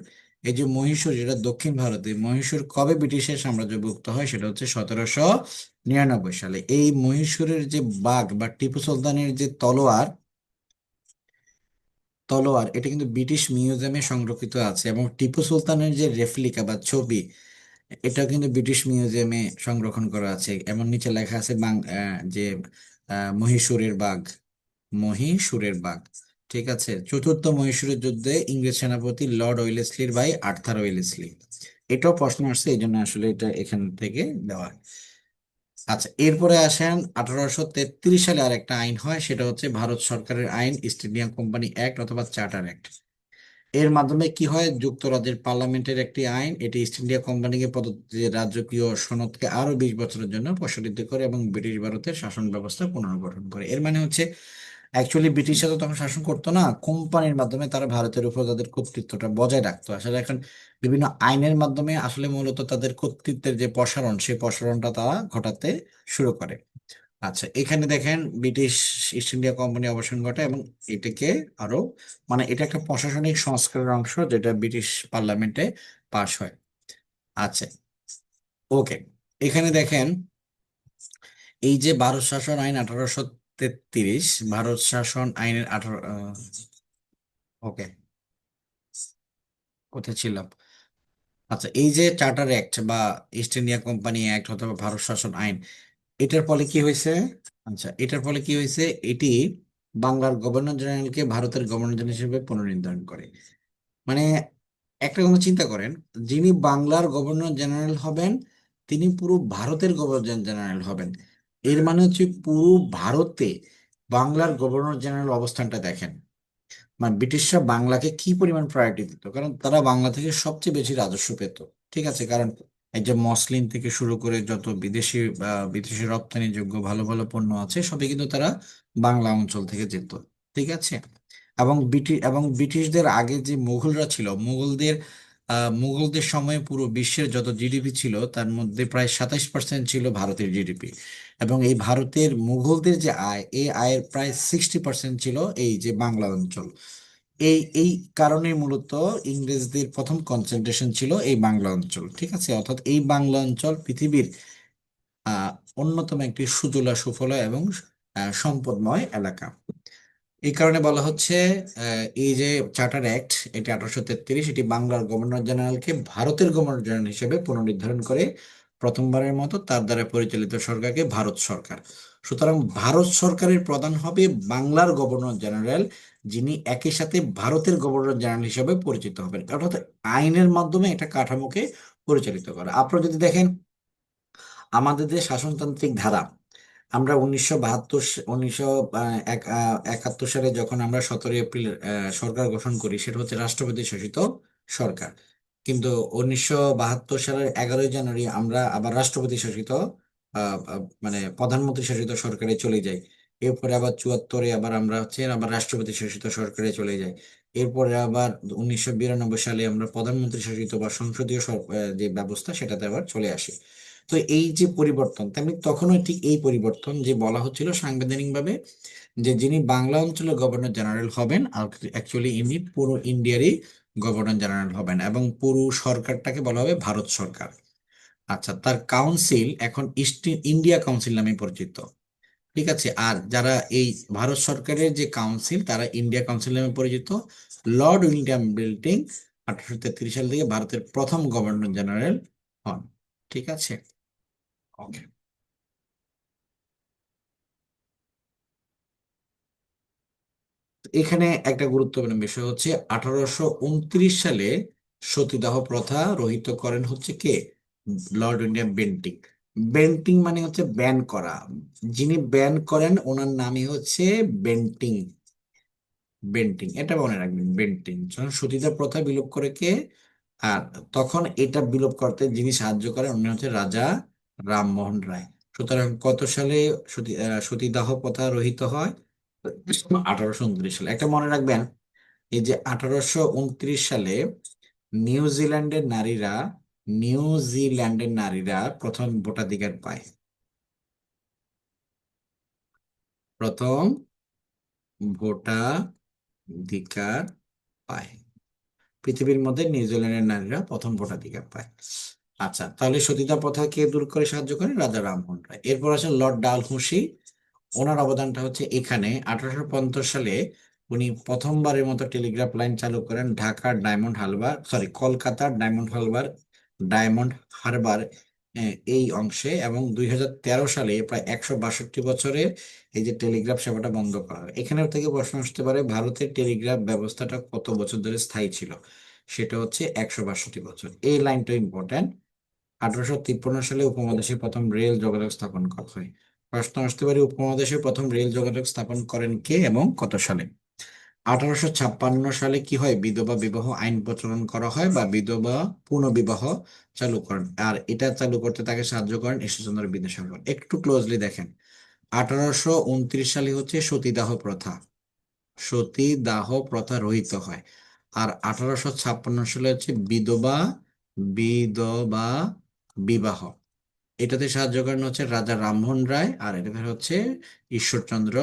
এই যে মহীশূর, যেটা দক্ষিণ ভারতে, মহীশূর কবে ব্রিটিশের সাম্রাজ্যভুক্ত হয়? সেটা হচ্ছে 1799 সালে। এই মহীশূরের যে বাঘ বা টিপু সুলতানের যে তলোয়ার, এটা কিন্তু ব্রিটিশ মিউজিয়ামে সংরক্ষিত আছে, এবং টিপু সুলতানের যে রেপ্লিকা বা ছবি, এটা কিন্তু ব্রিটিশ মিউজিয়ামে সংরক্ষণ করা আছে। এমন নিচে লেখা আছে যে মহীশূরের বাঘ, মহীশূরের বাঘ। ঠিক আছে, চতুর্থ মহীশূরের যুদ্ধে ইংরেজ সেনাপতি লর্ড ওয়েলেসলির ভাই আর্থার ওয়েলেসলি। এটাও প্রশ্ন আসছে, এই জন্য আসলে এটা এখান থেকে দেওয়া। আচ্ছা, এরপরে আসেন 1833 সালে আর একটা আইন হয়, সেটা হচ্ছে ভারত সরকারের আইন, ইস্ট ইন্ডিয়া কোম্পানি অ্যাক্ট অথবা চার্টার অ্যাক্ট। এর মাধ্যমে কি হয়? যুক্তরাজ্যের পার্লামেন্টের একটি আইন, এটি ইস্ট ইন্ডিয়া কোম্পানিকে প্রদত্ত যে রাজকীয় সনদকে আরো 20 বছরের জন্য প্রসারিত করে এবং ব্রিটিশ ভারতের শাসন ব্যবস্থা পুনর্গঠন করে। এর মানে হচ্ছে অ্যাকচুয়ালি ব্রিটিশরা তো তখন শাসন করতো না, কোম্পানির মাধ্যমে তারা ভারতের উপর তাদের কর্তৃত্বটা বজায় রাখতো। আসলে এখন বিভিন্ন আইনের মাধ্যমে আসলে মূলত তাদের কর্তৃত্বের যে প্রসারণ, সেই প্রসারণটা তারা ঘটাতে শুরু করে। আচ্ছা, এখানে দেখেন ব্রিটিশ ইস্ট ইন্ডিয়া কোম্পানি অবসান ঘটায় এবং এটাকে আরো, মানে এটা একটা প্রশাসনিক সংস্কারের অংশ যেটা ব্রিটিশ পার্লামেন্টে পাশ হয়। আচ্ছা, ওকে, এখানে দেখেন এই যে ভারত শাসন আইন 1833, ভারত শাসন আইনের 18, ওকে, কোথায় ছিলাম? আচ্ছা, এই যে চার্টার অ্যাক্ট বা ইস্ট ইন্ডিয়া কোম্পানি অ্যাক্ট অথবা ভারত শাসন আইন, এটার ফলে কি হয়েছে? আচ্ছা, এটার ফলে কি হয়েছে? এটি বাংলার গভর্নর জেনারেলকে ভারতের গভর্নর জেনারেল হিসেবে পুনর্নির্ধারণ করে। মানে একটা কথা চিন্তা করেন, যিনি বাংলার গভর্নর জেনারেল হবেন, তিনি পুরো ভারতের গভর্নর জেনারেল হবেন। এর মানে হচ্ছে পুরো ভারতে বাংলার গভর্নর জেনারেল অবস্থানটা দেখেন। মানে ব্রিটিশরা বাংলাকে কি পরিমাণ প্রায়োরিটি দিত, কারণ তারা বাংলা থেকে সবচেয়ে বেশি রাজস্ব পেত। ঠিক আছে, কারণ এই যে মসলিন থেকে শুরু করে যত বিদেশি বিদেশি রপ্তানিযোগ্য ভালো ভালো পণ্য আছে, সবই কিন্তু তারা বাংলা অঞ্চল থেকে যেত। ঠিক আছে, এবং ব্রিটিশদের আগে যে মুঘলরা ছিল, মুঘলদের সময়ে পুরো বিশ্বের যত জিডিপি ছিল, তার মধ্যে প্রায় 27% ছিল ভারতের জিডিপি। এবং এই ভারতের মুঘলদের যে আয়, এই আয়ের প্রায় 60% ছিল এই যে বাংলা অঞ্চল। এই কারণে মূলত ইংরেজদের প্রথম কনসেন্ট্রেশন ছিল এই বাংলা অঞ্চল। ঠিক আছে, অর্থাৎ এই বাংলা অঞ্চল পৃথিবীর আহ অন্যতম একটি সুজলা সুফলা এবং সম্পদময় এলাকা। এই কারণে বলা হচ্ছে এই যে চার্টার অ্যাক্ট, এটি 1833, এটি বাংলার গভর্নর জেনারেলকে ভারতের গভর্নর জেনারেল হিসেবে পুনর্নির্ধারণ করে প্রথমবারের মতো তার দ্বারা পরিচালিত সরকারকে ভারত সরকার। সুতরাং ভারত সরকারের প্রধান হবে বাংলার গভর্নর জেনারেল, যিনি একই সাথে ভারতের গভর্নর জেনারেল হিসেবে পরিচিত হবেন। অর্থাৎ আইনের মাধ্যমে একটা কাঠামোকে পরিচালিত করা। আপনারা যদি দেখেন আমাদের যে শাসনতান্ত্রিক ধারা, আমরা 1972 একাত্তর সালে যখন আমরা 17 এপ্রিল সরকার গঠন করি, সেটা হচ্ছে রাষ্ট্রপতি শাসিত সরকার। কিন্তু 1972 সালের 11ই জানুয়ারি আমরা আবার রাষ্ট্রপতি শাসিত মানে প্রধানমন্ত্রী শাসিত সরকারে চলে যাই। এরপরে আবার 74-এ আবার আমরা হচ্ছে আবার রাষ্ট্রপতি শাসিত সরকারে চলে যাই। এরপরে আবার 1992 সালে আমরা প্রধানমন্ত্রী শাসিত বা সংসদীয় যে ব্যবস্থা সেটাতে আবার চলে আসি। তো এই যে পরিবর্তন, তেমনি তখনও ঠিক এই পরিবর্তন যে বলা হচ্ছিল সাংবিধানিকভাবে যে যিনি বাংলা অঞ্চলের গভর্নর জেনারেল হবেন, অ্যাকচুয়ালি ইনি পুরো ইন্ডিয়ারই গভর্নর জেনারেল হবেন, এবং পুরো সরকারটাকে বলা হবে ভারত সরকার। আচ্ছা, তার কাউন্সিল এখন ইস্ট ইন্ডিয়া কাউন্সিল নামে পরিচিত। ঠিক আছে, আর যারা এই ভারত সরকারের যে কাউন্সিল তারা ইন্ডিয়া কাউন্সিল নামে পরিচিত। লর্ড উইলিয়াম বেন্টিং 1833 সাল থেকে ভারতের প্রথম গভর্নর জেনারেল হন। ঠিক আছে, ওকে। এখানে একটা গুরুত্বপূর্ণ বিষয় হচ্ছে 1829 সালে সতীদাহ প্রথা রহিত করেন হচ্ছে কে? Lord William Bentinck. বেন্টিং মানে হচ্ছে ব্যান করা। যিনি ব্যান করেন ওনার নামই হচ্ছে বেন্টিং। বেন্টিং, এটা মনে রাখবেন, বেন্টিং। যখন সতীদাহ প্রথা বিলোপ করে কে? আর তখন এটা বিলোপ করতে যিনি সাহায্য করেন উনি হচ্ছে রাজা রামমোহন রায়। সুতরাং কত সালে সতীদাহ প্রথা রহিত হয়? 1829 সালে। একটা মনে রাখবেন, এই যে 1829 সালে নিউজিল্যান্ডের নারীরা নিউজিল্যান্ডের নারীরা প্রথম ভোটাধিকার পায়। প্রথম ভোটাধিকার পায় পৃথিবীর মধ্যে নিউজিল্যান্ডের নারীরা প্রথম ভোটাধিকার পায়। আচ্ছা, তাহলে সতীদাহ প্রথা কে দূর করে সাহায্য করেন? রাজা রামমোহন রায়। এরপর আছে লর্ড ডালহৌসি। ওনার অবদানটা হচ্ছে এখানে 1850 সালে উনি প্রথমবারের মতো টেলিগ্রাফ লাইন চালু করেন ঢাকার ডায়মন্ড হারবার, সরি, কলকাতার ডায়মন্ড হারবার এই অংশে, এবং 2013 সালে প্রায় 162 বছরের এই যে টেলিগ্রাফ সেবাটা বন্ধ করা হয়। এখানে থেকে প্রশ্ন আসতে পারে ভারতের টেলিগ্রাফ ব্যবস্থাটা কত বছর ধরে স্থায়ী ছিল? সেটা হচ্ছে 162 বছর। এই লাইনটা ইম্পর্টেন্ট। 1853 সালে উপমহাদেশে প্রথম রেল যোগাযোগ স্থাপন করা হয়। প্রশ্ন আসতে পারে উপমহাদেশে প্রথম রেল যোগাযোগ স্থাপন করেন কে এবং কত সালে? 1856 সালে কি হয়? বিধবা বিবাহ আইন প্রচলন করা হয়, বা বিধবা পুনর্বিবাহ চালু করেন। আর এটা চালু করতে তাকে সাহায্য করেন ঈশ্বরচন্দ্র বিদ্যাসাগর। একটু ক্লোজলি দেখেন, 1829 সালে হচ্ছে সতীদাহ প্রথা রহিত হয়। আর 1856 সালে হচ্ছে বিধবা বিবাহ। এটাতে সাহায্য করেন হচ্ছে রাজা রামমোহন রায়, আর এটাতে হচ্ছে ঈশ্বরচন্দ্র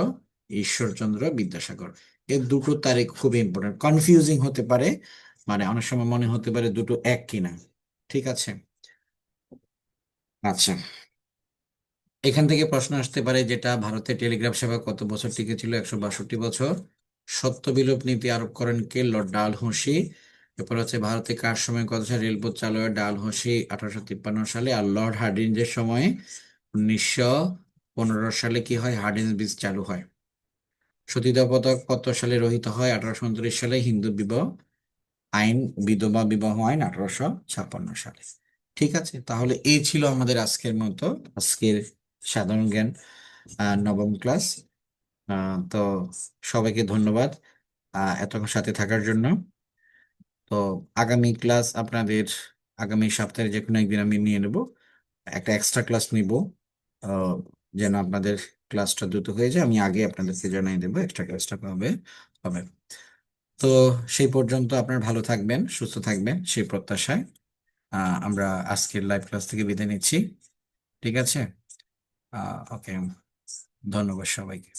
ঈশ্বরচন্দ্র বিদ্যাসাগর। এই দুটো তারিখ খুব ইম্পর্টেন্ট, কনফিউজিং হতে পারে, মানে অনেক সময় মনে হতে পারে দুটো এক কিনা। ঠিক আছে, আচ্ছা। এখান থেকে প্রশ্ন আসতে পারে যেটা ভারতের টেলিগ্রাফ সেবা কত বছর টিকে ছিল? 162 বছর। সত্য বিলোপ নীতি আরোপ করেন কে? লর্ড ডালহৌসি। এরপর হচ্ছে ভারতে কার সময় কত সালে রেলপথ চালু হয়? ডালহৌসি 1853 সালে। আর লর্ড হার্ডিঞ্জের সময় 1915 সালে কি হয়? হার্ডিঞ্জ ব্রিজ চালু হয়। সতীদাহ প্রথা কত সালে রহিত হয়? 1829 সালে। হিন্দু বিবাহ আইন, বিধবা বিবাহ আইন 1856 সালে। ঠিক আছে, তাহলে এই ছিল আমাদের আজকের মতো, আজকের সাধারণ জ্ঞান নবম ক্লাস। তো সবাইকে ধন্যবাদ এতক্ষণ সাথে থাকার জন্য। তো আগামী ক্লাস আপনাদের আগামী সপ্তাহে যে কোনো একদিন আমি নিয়ে নেব, একটা এক্সট্রা ক্লাস নিব, আহ, যেন আপনাদের ক্লাসটা দ্রুত হয়ে যায়। আমি আগে আপনাদেরকে জানিয়ে দেবো এক্সট্রা ক্লাসটা কবে হবে। তো সেই পর্যন্ত আপনারা ভালো থাকবেন, সুস্থ থাকবেন সেই প্রত্যাশায় আমরা আজকের লাইভ ক্লাস থেকে বিদায় নিচ্ছি। ঠিক আছে, ওকে, ধন্যবাদ সবাইকে।